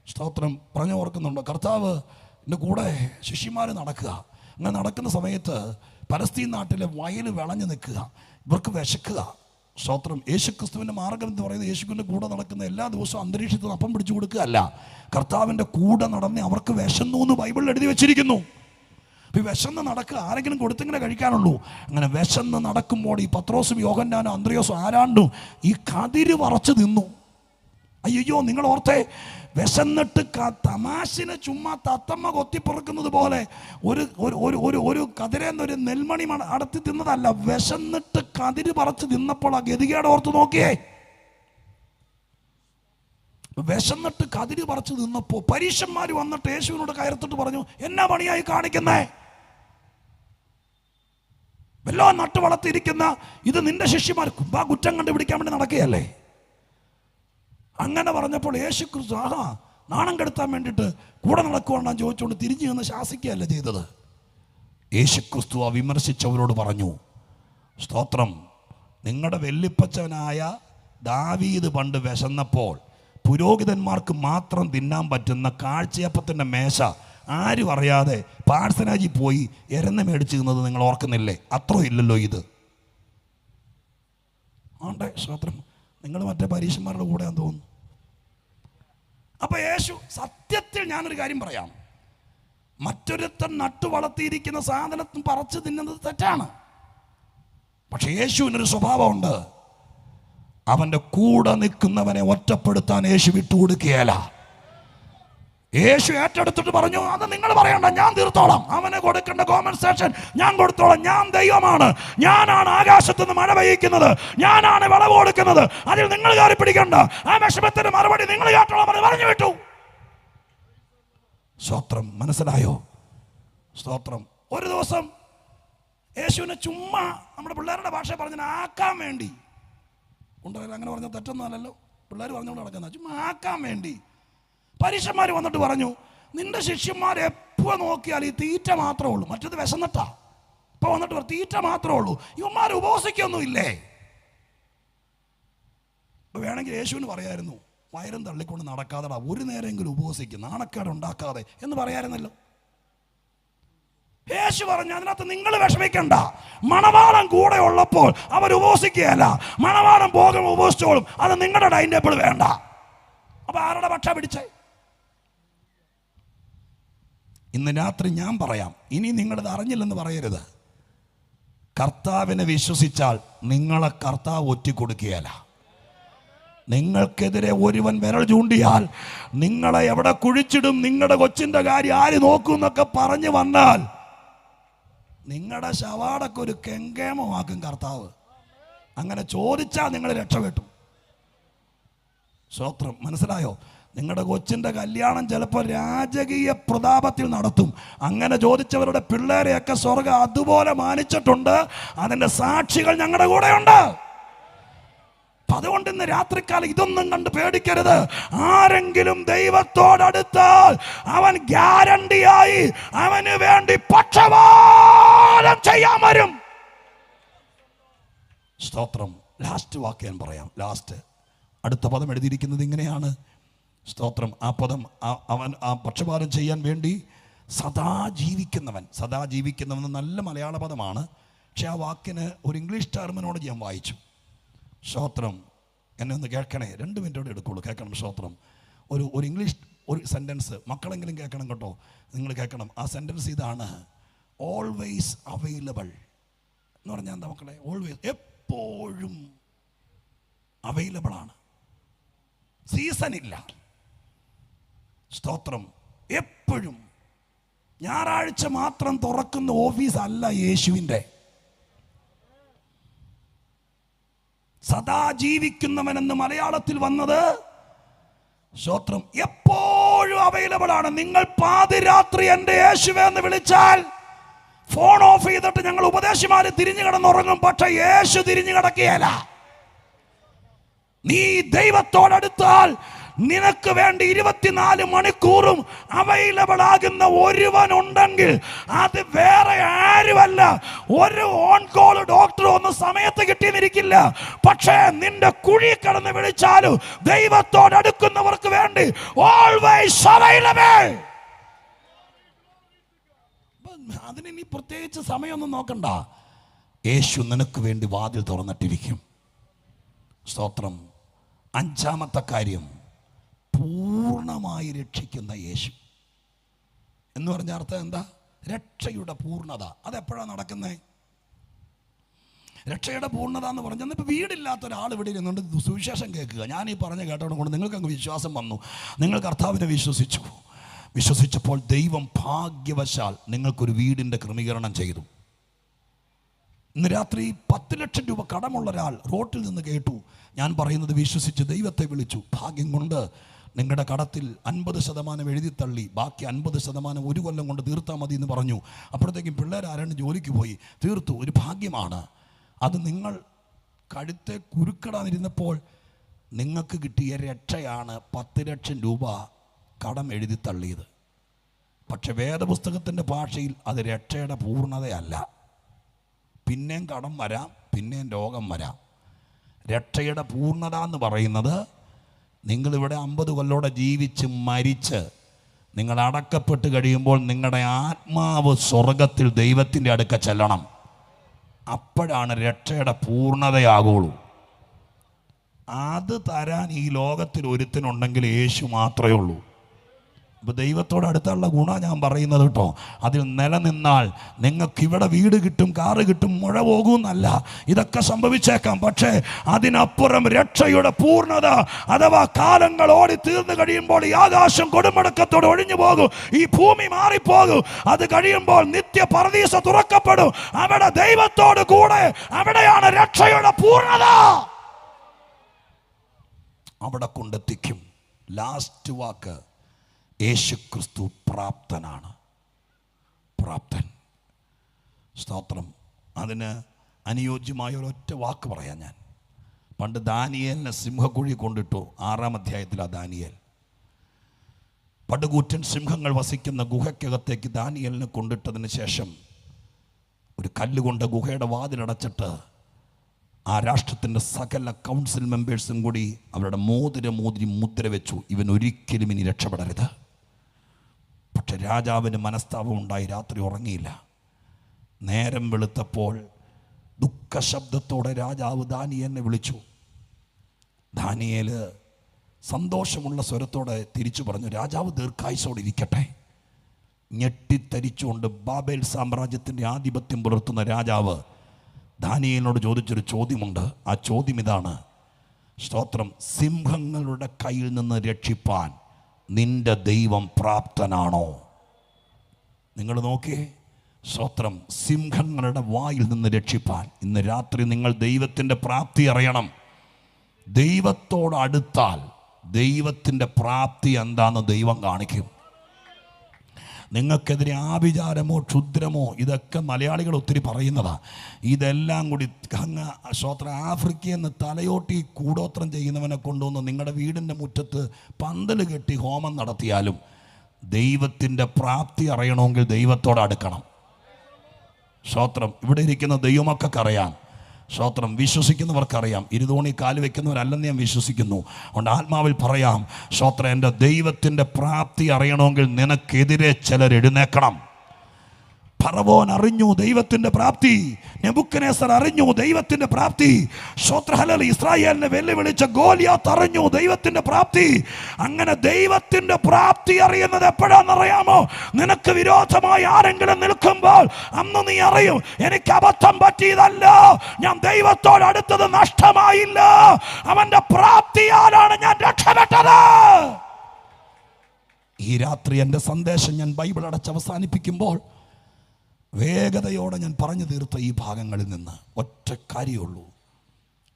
സ്തോത്രം പറഞ്ഞു ഓർക്കുന്നുണ്ടോ? കർത്താവിൻ്റെ കൂടെ ശിഷ്യന്മാർ നടക്കുക. അങ്ങനെ നടക്കുന്ന സമയത്ത് പലസ്തീൻ നാട്ടിലെ വയൽ വിളഞ്ഞു നിൽക്കുക. ഇവർക്ക് വിശക്കുക. സ്തോത്രം. യേശുക്രിസ്തുവിൻ്റെ മാർഗം എന്ന് പറയുന്നത് യേശുവിൻ്റെ കൂടെ നടക്കുന്ന എല്ലാ ദിവസവും അന്തരീക്ഷത്തിൽ അപ്പം പിടിച്ചു കൊടുക്കുകയല്ല, കർത്താവിൻ്റെ കൂടെ നടന്ന് അവർക്ക് വിശന്നു എന്ന് ബൈബിളിൽ എഴുതി വെച്ചിരിക്കുന്നു. ഈ വിശന്ന് നടക്കുക, ആരെങ്കിലും കൊടുത്തിങ്ങനെ കഴിക്കാനുള്ളൂ. അങ്ങനെ വിശന്ന് നടക്കുമ്പോൾ ഈ പത്രോസും യോഹന്നാനും അന്ത്രയോസും ആരാണ്ടും ഈ കതിര് വറച്ച് തിന്നു. അയ്യോ, നിങ്ങൾ ഓർത്തേ, വിശന്നിട്ട് തമാശിന് ചുമ്മാ തത്തമ്മ കൊത്തിപ്പുറക്കുന്നത് പോലെ ഒരു കതിരെന്നൊരു നെൽമണി അടത്തി തിന്നതല്ല. വിശന്നിട്ട് കതിര് പറിച്ച് തിന്നപ്പോൾ ആ ഗതികേട് ഓർത്ത് നോക്കിയേ. വിശന്നിട്ട് കതിര് പറിച്ച് തിന്നപ്പോൾ പരീശന്മാർ വന്നിട്ട് യേശുവിനോട് കയർത്തിട്ട് പറഞ്ഞു, എന്നാ പണിയായി കാണിക്കുന്നേ? വല്ലോ നട്ട് വളർത്തിയിരിക്കുന്ന ഇത് നിന്റെ ശിഷ്യന്മാർ ആ കുറ്റം കണ്ടുപിടിക്കാൻ വേണ്ടി നടക്കുകയല്ലേ? അങ്ങനെ പറഞ്ഞപ്പോൾ യേശു ക്രിസ്തു നാണം കെടുത്താൻ വേണ്ടിയിട്ട് കൂടെ നടക്കുവാണെന്ന് ചോദിച്ചുകൊണ്ട് തിരിഞ്ഞു നിന്ന് ശാസിക്കുകയല്ല ചെയ്തത്. യേശു ക്രിസ്തു ആ വിമർശിച്ചവരോട് പറഞ്ഞു, സ്തോത്രം, നിങ്ങളുടെ വെല്ലിപ്പച്ചനായ ദാവീദ് പണ്ട് വിശന്നപ്പോൾ പുരോഹിതന്മാർക്ക് മാത്രം തിന്നാൻ പറ്റുന്ന കാഴ്ചയപ്പത്തിൻ്റെ മേശ ആരും അറിയാതെ പാഴ്സനാജി പോയി എരന്ന് മേടിച്ചു തിന്നത് നിങ്ങൾ ഓർക്കുന്നില്ലേ? അത്രോ ഇല്ലല്ലോ ഇത്. ആണ്ടേ സ്തോത്രം, നിങ്ങൾ മറ്റേ പരീക്ഷന്മാരുടെ കൂടെയാന്ന് തോന്നുന്നു. അപ്പൊ യേശു, സത്യത്തിൽ ഞാനൊരു കാര്യം പറയാം, മറ്റൊരുത്തൻ നട്ടു വളർത്തിയിരിക്കുന്ന സാധനത്തും പറിച്ചു തിന്നുന്നത് തെറ്റാണ്. പക്ഷെ യേശുവിനൊരു സ്വഭാവമുണ്ട്. അവൻ്റെ കൂടെ നിൽക്കുന്നവനെ ഒറ്റപ്പെടുത്താൻ യേശു വിട്ടുകൊടുക്കുകയല്ല. യേശു ഏറ്റെടുത്തിട്ട് പറഞ്ഞു, അത് നിങ്ങൾ പറയണ്ട, ഞാൻ തീർത്തോളാം. അവന് കൊടുക്കേണ്ട കോമ്പൻസേഷൻ ഞാൻ കൊടുത്തോളാം. ഞാൻ ദൈവമാണ്, ഞാനാണ് ആകാശത്തുനിന്ന് മഴ പെയ്യിക്കുന്നത്, ഞാനാണ് വിളവ് കൊടുക്കുന്നത്. അതിൽ നിങ്ങൾ കയറി പിടിക്കണ്ട. ആ വിഷമത്തിന് മറുപടി നിങ്ങൾ കേട്ടോളാം എന്ന് പറഞ്ഞു വിട്ടു. സ്തോത്രം. മനസ്സിലായോ? സ്തോത്രം. ഒരു ദിവസം യേശുവിനെ ചുമ്മാ നമ്മുടെ പിള്ളേരുടെ ഭാഷ പറഞ്ഞ ആക്കാൻ വേണ്ടി ഉണ്ടല്ലോ. അങ്ങനെ പറഞ്ഞാൽ തെറ്റൊന്നും അല്ലല്ലോ, പിള്ളേർ പറഞ്ഞുകൊണ്ട് നടക്കുന്ന ചുമ്മാ ആക്കാൻ വേണ്ടി പരീക്ഷന്മാർ വന്നിട്ട് പറഞ്ഞു, നിന്റെ ശിഷ്യന്മാർ എപ്പോൾ നോക്കിയാൽ ഈ തീറ്റ മാത്രമേ ഉള്ളൂ, മറ്റത് വിശന്നിട്ടാ. ഇപ്പൊ വന്നിട്ട് തീറ്റ മാത്രമേ ഉള്ളൂ, ഇവന്മാർ ഉപവസിക്കൊന്നും ഇല്ലേ? വേണമെങ്കിൽ യേശുവിന് പറയായിരുന്നു, വയറും തള്ളിക്കൊണ്ട് നടക്കാതെടാ, ഒരു നേരമെങ്കിലും ഉപവസിക്കും, നാണക്കേട് ഉണ്ടാക്കാതെ എന്ന് പറയായിരുന്നല്ലോ. യേശു പറഞ്ഞു, അതിനകത്ത് നിങ്ങൾ വിഷമിക്കണ്ട. മണവാളൻ കൂടെ ഉള്ളപ്പോൾ അവർ ഉപവസിക്കുകയല്ല, മണവാളൻ പോകും ഉപവസിച്ചോളും. അത് നിങ്ങളുടെ ഡൈനിങ് ടേബിൾ വേണ്ട. അപ്പൊ ആരുടെ പക്ഷ പിടിച്ചേ? ഇന്ന് രാത്രി ഞാൻ പറയാം, ഇനി നിങ്ങളിത് അറിഞ്ഞില്ലെന്ന് പറയരുത്. കർത്താവിനെ വിശ്വസിച്ചാൽ നിങ്ങളെ കർത്താവ് ഒറ്റിക്കൊടുക്കുകയല്ല. നിങ്ങൾക്കെതിരെ ഒരുവൻ വിരൽ ചൂണ്ടിയാൽ നിങ്ങളെ എവിടെ കുഴിച്ചിടും, നിങ്ങളുടെ കൊച്ചിൻ്റെ കാര്യം ആര് നോക്കും എന്നൊക്കെ പറഞ്ഞു വന്നാൽ നിങ്ങളുടെ ശവാടൊക്കെ ഒരു കെങ്കേമമാക്കും കർത്താവ്. അങ്ങനെ ചോദിച്ചാൽ നിങ്ങൾ രക്ഷപ്പെട്ടു. സ്തോത്രം. മനസ്സിലായോ? നിങ്ങളുടെ കൊച്ചിൻ്റെ കല്യാണം ചിലപ്പോൾ രാജകീയ പ്രതാപത്തിൽ നടത്തും. അങ്ങനെ ചോദിച്ചവരുടെ പിള്ളേരെയൊക്കെ സ്വർഗ്ഗം അതുപോലെ മാനിച്ചിട്ടുണ്ട്. അതിൻ്റെ സാക്ഷികൾ ഞങ്ങളുടെ കൂടെയുണ്ട്. അതുകൊണ്ട് ഇന്ന് രാത്രിക്കാലം ഇതൊന്നും കണ്ട് പേടിക്കരുത്. ആരെങ്കിലും ദൈവത്തോടടുത്താൽ അവൻ ഗ്യാരണ്ടിയായി അവന് വേണ്ടി പക്ഷപാതം ചെയ്യാൻ വരും. സ്തോത്രം. ലാസ്റ്റ് വാക്ക് ഞാൻ പറയാം. ലാസ്റ്റ് അടുത്ത പദം എഴുതിയിരിക്കുന്നത് ഇങ്ങനെയാണ്. സ്തോത്രം. ആ പദം അവൻ ആ പക്ഷപാതം ചെയ്യാൻ വേണ്ടി സദാ ജീവിക്കുന്നവൻ. സദാ ജീവിക്കുന്നവൻ നല്ല മലയാള പദമാണ്. പക്ഷെ ആ വാക്കിന് ഒരു ഇംഗ്ലീഷ് ടെർമിനോളജി ഞാൻ വായിച്ചു. സ്തോത്രം. എന്നെ ഒന്ന് കേൾക്കണേ, 2 മിനിറ്റോടെ എടുക്കുള്ളൂ, കേൾക്കണം. സ്തോത്രം. ഒരു ഇംഗ്ലീഷ് ഒരു സെൻറ്റൻസ് മക്കളെങ്കിലും കേൾക്കണം കേട്ടോ, നിങ്ങൾ കേൾക്കണം. ആ സെൻറ്റൻസ് ഇതാണ്: ഓൾവേസ് അവൈലബിൾ എന്ന് പറഞ്ഞാൽ എന്താ മക്കളെ? ഓൾവേസ്, എപ്പോഴും അവൈലബിളാണ്, സീസണില്ല. സ്തോത്രം. എപ്പോഴും. ഞായറാഴ്ച മാത്രം തുറക്കുന്ന ഓഫീസ് അല്ല യേശുവിൻ്റെ. സദാ ജീവിക്കുന്നവനെന്ന് മലയാളത്തിൽ വന്നത്. സ്തോത്രം. എപ്പോഴും അവൈലബിൾ ആണ്. നിങ്ങൾ പാതിരാത്രി എൻ്റെ യേശുവേ എന്ന് വിളിച്ചാൽ ഫോൺ ഓഫ് ചെയ്തിട്ട് ഞങ്ങൾ ഉപദേശിമാര് തിരിഞ്ഞു കിടന്നുറങ്ങും, പക്ഷെ യേശു തിരിഞ്ഞു കിടക്കുകയല്ല. നീ ദൈവത്തോടടുത്താൽ നിനക്ക് വേണ്ടി 24 മണിക്കൂറും അവൈലബിൾ ആകുന്ന ഒരുവൻ ഉണ്ടെങ്കിൽ അത് വേറെ ആരുമല്ല. ഒരു ഓൺ കോൾ ഡോക്ടർ ഒന്നും സമയത്ത് കിട്ടിയെന്നിരിക്കില്ല, പക്ഷേ നിന്റെ കുഴി കടന്ന് വിളിച്ചാലും ദൈവത്തോടടുക്കുന്നവർക്ക് വേണ്ടി ഓൾവേസ് അവൈലബിൾ. അതിന് നീ പ്രത്യേകിച്ച് സമയമൊന്നും നോക്കണ്ട. യേശു നിനക്ക് വേണ്ടി വാതിൽ തുറന്നിട്ടിരിക്കും. സ്തോത്രം. 5-ാമത്തെ കാര്യം, പൂർണ്ണമായി രക്ഷിക്കുന്ന യേശു എന്ന് പറഞ്ഞ അർത്ഥം എന്താ? രക്ഷയുടെ പൂർണ്ണത. അതെപ്പോഴാണ് നടക്കുന്നത്? രക്ഷയുടെ പൂർണ്ണത എന്ന് പറഞ്ഞാൽ, ഇപ്പോൾ വീടില്ലാത്ത ഒരാൾ ഇവിടെ ഇരുന്നുകൊണ്ട് സുവിശേഷം കേൾക്കുക. ഞാൻ ഈ പറഞ്ഞ കേട്ടോടെ കൊണ്ട് നിങ്ങൾക്ക് അങ്ങ് വിശ്വാസം വന്നു, നിങ്ങൾ കർത്താവിനെ വിശ്വസിച്ചപ്പോൾ ദൈവം ഭാഗ്യവശാൽ നിങ്ങൾക്കൊരു വീടിൻ്റെ ക്രമീകരണം ചെയ്തു. ഇന്ന് രാത്രി 10 ലക്ഷം രൂപ കടമുള്ള ഒരാൾ റോട്ടിൽ നിന്ന് കേട്ടു ഞാൻ പറയുന്നത്, വിശ്വസിച്ച് ദൈവത്തെ വിളിച്ചു. ഭാഗ്യം കൊണ്ട് നിങ്ങളുടെ കടത്തിൽ 50% എഴുതിത്തള്ളി, ബാക്കി 50% 1 കൊല്ലം കൊണ്ട് തീർത്താൽ മതി എന്ന് പറഞ്ഞു. അപ്പോഴത്തേക്കും പിള്ളേരാരാണ് ജോലിക്ക് പോയി, തീർത്തു. ഒരു ഭാഗ്യമാണ് അത്. നിങ്ങൾ കഴുത്തെ കുരുക്കിടാനിരുന്നപ്പോൾ നിങ്ങൾക്ക് കിട്ടിയ രക്ഷയാണ് 10 ലക്ഷം രൂപ കടം എഴുതിത്തള്ളിയത്. പക്ഷെ വേദപുസ്തകത്തിൻ്റെ ഭാഷയിൽ അത് രക്ഷയുടെ പൂർണ്ണതയല്ല. പിന്നെയും കടം വരാം, പിന്നെയും രോഗം വരാം. രക്ഷയുടെ പൂർണ്ണത എന്ന് പറയുന്നത്, നിങ്ങളിവിടെ 50 കൊല്ലോടെ ജീവിച്ച് മരിച്ച് നിങ്ങൾ അടക്കപ്പെട്ട് കഴിയുമ്പോൾ നിങ്ങളുടെ ആത്മാവ് സ്വർഗത്തിൽ ദൈവത്തിൻ്റെ അടുക്ക ചെല്ലണം. അപ്പോഴാണ് രക്ഷയുടെ പൂർണ്ണതയാകുള്ളൂ. അത് തരാൻ ഈ ലോകത്തിൽ ഒരുത്തനുണ്ടെങ്കിൽ യേശു മാത്രമേ ഉള്ളൂ. അപ്പോൾ ദൈവത്തോട് അടുത്തുള്ള ഗുണം ഞാൻ പറയുന്നത് കേട്ടോ. അതിൽ നിലനിന്നാൽ നിങ്ങൾക്ക് ഇവിടെ വീട് കിട്ടും, കാറ് കിട്ടും, മുഴ പോകുമെന്നല്ല, ഇതൊക്കെ സംഭവിച്ചേക്കാം. പക്ഷേ അതിനപ്പുറം രക്ഷയുടെ പൂർണ്ണത, അഥവാ കാലങ്ങൾ ഓടി തീർന്നു കഴിയുമ്പോൾ ഈ ആകാശം കൊടുമടക്കത്തോട് ഒഴിഞ്ഞു പോകും, ഈ ഭൂമി മാറിപ്പോകും. അത് കഴിയുമ്പോൾ നിത്യ പർദീസ തുറക്കപ്പെടും. അവിടെ ദൈവത്തോട് കൂടെ, അവിടെയാണ് രക്ഷയുടെ പൂർണ്ണത. അവിടെ കൊണ്ടെത്തിക്കും. ലാസ്റ്റ് വാക്ക്, യേശുക്രിസ്തു പ്രാപ്തനാണ്. പ്രാപ്തൻ. സ്തോത്രം. അതിന് അനുയോജ്യമായ ഒരൊറ്റ വാക്ക് പറയാം ഞാൻ. പണ്ട് ദാനിയേലിനെ സിംഹക്കുഴി കൊണ്ടിട്ടു. 6-ാം അധ്യായത്തിലാണ് ദാനിയേൽ. പടുകൂറ്റൻ സിംഹങ്ങൾ വസിക്കുന്ന ഗുഹയ്ക്കകത്തേക്ക് ദാനിയേലിനെ കൊണ്ടിട്ടതിന് ശേഷം ഒരു കല്ലുകൊണ്ട് ഗുഹയുടെ വാതിലടച്ചിട്ട് ആ രാഷ്ട്രത്തിൻ്റെ സകല കൗൺസിൽ മെമ്പേഴ്സും കൂടി അവരുടെ മോതിരി മുദ്ര വെച്ചു, ഇവൻ ഒരിക്കലും ഇനി രക്ഷപ്പെടരുത്. പക്ഷെ രാജാവിന് മനസ്താപം ഉണ്ടായി, രാത്രി ഉറങ്ങിയില്ല. നേരം വെളുത്തപ്പോൾ ദുഃഖശബ്ദത്തോടെ രാജാവ് ദാനിയേലിനെ വിളിച്ചു. ദാനിയേൽ സന്തോഷമുള്ള സ്വരത്തോടെ തിരിച്ചു പറഞ്ഞു, രാജാവ് ദീർഘായുസ്സോടെ ഇരിക്കട്ടെ. ഞെട്ടിത്തരിച്ചുകൊണ്ട് ബാബേൽ സാമ്രാജ്യത്തിൻ്റെ ആധിപത്യം പുലർത്തുന്ന രാജാവ് ദാനിയേലിനോട് ചോദിച്ചൊരു ചോദ്യമുണ്ട്. ആ ചോദ്യം ഇതാണ്: സ്തോത്രം, സിംഹങ്ങളുടെ കയ്യിൽ നിന്ന് രക്ഷിപ്പാൻ നിന്റെ ദൈവം പ്രാപ്തനാണോ? നിങ്ങൾ നോക്കിയേ. സ്തോത്രം, സിംഹങ്ങളുടെ വായിൽ നിന്ന് രക്ഷിപ്പാൻ ഇന്ന് രാത്രി നിങ്ങൾ ദൈവത്തിൻ്റെ പ്രാപ്തി അറിയണം. ദൈവത്തോട് അടുത്താൽ ദൈവത്തിൻ്റെ പ്രാപ്തി എന്താണെന്ന് ദൈവം കാണിക്കും. നിങ്ങൾക്കെതിരെ ആഭിചാരമോ ക്ഷുദ്രമോ ഇതൊക്കെ മലയാളികൾ ഒത്തിരി പറയുന്നതാണ്. ഇതെല്ലാം കൂടി അങ്ങ് സ്തോത്രം ആഫ്രിക്കയിൽ നിന്ന് തലയോട്ടി കൂടോത്രം ചെയ്യുന്നവനെ കൊണ്ടുവന്ന് നിങ്ങളുടെ വീടിൻ്റെ മുറ്റത്ത് പന്തൽ കെട്ടി ഹോമം നടത്തിയാലും ദൈവത്തിൻ്റെ പ്രാപ്തി അറിയണമെങ്കിൽ ദൈവത്തോട് അടുക്കണം. സ്തോത്രം. ഇവിടെ ഇരിക്കുന്ന ദൈവമക്കൾക്കറിയാം. സ്തോത്രം. വിശ്വസിക്കുന്നവർക്കറിയാം. ഇരുതോണി കാല് വെക്കുന്നവരല്ലെന്ന് ഞാൻ വിശ്വസിക്കുന്നു. അതുകൊണ്ട് ആത്മാവിൽ പറയാം, സ്തോത്രം, എൻ്റെ ദൈവത്തിൻ്റെ പ്രാപ്തി അറിയണമെങ്കിൽ നിനക്കെതിരെ ചിലർ എഴുന്നേക്കണം. ഫറവോൻ അറിഞ്ഞു ദൈവത്തിന്റെ പ്രാപ്തി, നെബൂഖദ്നേസർ അറിഞ്ഞു ദൈവത്തിന്റെ പ്രാപ്തി, ശോത്രഹലൽ ഇസ്രായേലിനെ വെല്ലുവിളിച്ച ഗോലിയാത്ത് അറിഞ്ഞു ദൈവത്തിന്റെ പ്രാപ്തി. അങ്ങനെ ദൈവത്തിന്റെ പ്രാപ്തി അറിയുന്നത് എപ്പോഴാണെന്നറിയാമോ? നിനക്ക് വിരോധമായി ആരെങ്കിലും നിൽക്കുമ്പോൾ അന്ന് നീ അറിയും, എനിക്ക് അബദ്ധം പറ്റിയതല്ല, ഞാൻ ദൈവത്തോട് അടുത്തത് നഷ്ടമായില്ല, അവന്റെ പ്രാപ്തിയാലാണ് ഞാൻ രക്ഷപ്പെട്ടത്. ഈ രാത്രി എൻ്റെ സന്ദേശം ഞാൻ ബൈബിൾ അടച്ച് അവസാനിപ്പിക്കുമ്പോൾ വേഗതയോടെ ഞാൻ പറഞ്ഞു തീർത്ത ഈ ഭാഗങ്ങളിൽ നിന്ന് ഒറ്റ കാര്യമുള്ളൂ: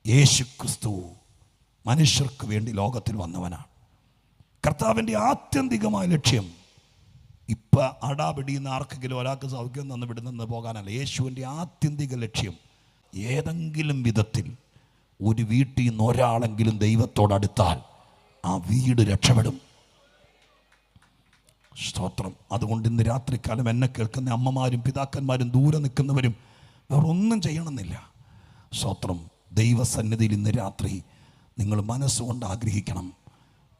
യേശു ക്രിസ്തു മനുഷ്യർക്ക് വേണ്ടി ലോകത്തിൽ വന്നവനാണ്. കർത്താവിൻ്റെ ആത്യന്തികമായ ലക്ഷ്യം ഇപ്പം അടാപിടിയുന്ന ആർക്കെങ്കിലും ഒരാൾക്ക് സൗഖ്യം തന്ന് വിടുന്നെന്ന് പോകാനല്ല. യേശുവിൻ്റെ ആത്യന്തിക ലക്ഷ്യം ഏതെങ്കിലും വിധത്തിൽ ഒരു വീട്ടിൽ നിന്ന് ഒരാളെങ്കിലും ദൈവത്തോടടുത്താൽ ആ വീട് രക്ഷപ്പെടും. സ്തോത്രം. അതുകൊണ്ട് ഇന്ന് രാത്രിക്കാലം എന്നെ കേൾക്കുന്ന അമ്മമാരും പിതാക്കന്മാരും ദൂരെ നിൽക്കുന്നവരും വേറെ ഒന്നും ചെയ്യണമെന്നില്ല. സ്തോത്രം. ദൈവസന്നിധിയിൽ ഇന്ന് രാത്രി നിങ്ങൾ മനസ്സുകൊണ്ട് ആഗ്രഹിക്കണം,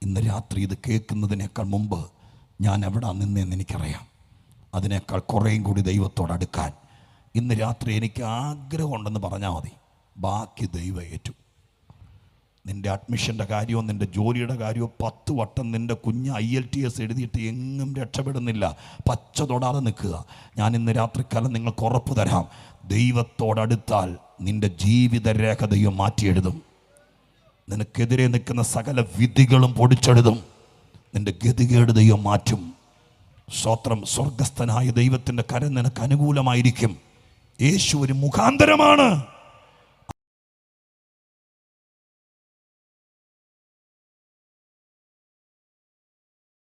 ഇന്ന് രാത്രി ഇത് കേൾക്കുന്നതിനേക്കാൾ മുമ്പ് ഞാൻ എവിടെ നിന്നേന്ന് എനിക്കറിയാം, അതിനേക്കാൾ കുറേയും കൂടി ദൈവത്തോടടുക്കാൻ ഇന്ന് രാത്രി എനിക്ക് ആഗ്രഹമുണ്ടെന്ന് പറഞ്ഞാൽ മതി, ബാക്കി ദൈവം ഏറ്റു. നിൻ്റെ അഡ്മിഷൻ്റെ കാര്യമോ നിൻ്റെ ജോലിയുടെ കാര്യമോ 10 വട്ടം നിൻ്റെ കുഞ്ഞ് IELTS എഴുതിയിട്ട് എങ്ങും രക്ഷപ്പെടുന്നില്ല, പച്ച തൊടാതെ നിൽക്കുക. ഞാൻ ഇന്ന് രാത്രിക്കാലം നിങ്ങൾക്ക് ഉറപ്പ് തരാം, ദൈവത്തോടടുത്താൽ നിൻ്റെ ജീവിതരേഖ ദൈവം മാറ്റിയെഴുതും. നിനക്കെതിരെ നിൽക്കുന്ന സകല വിധികളും പൊടിച്ചെഴുതും. നിൻ്റെ ഗതികേട് ദൈവം മാറ്റും. സ്തോത്രം. സ്വർഗസ്ഥനായ ദൈവത്തിൻ്റെ കരം നിനക്ക് അനുകൂലമായിരിക്കും. യേശു ഒരു മുഖാന്തരമാണ്.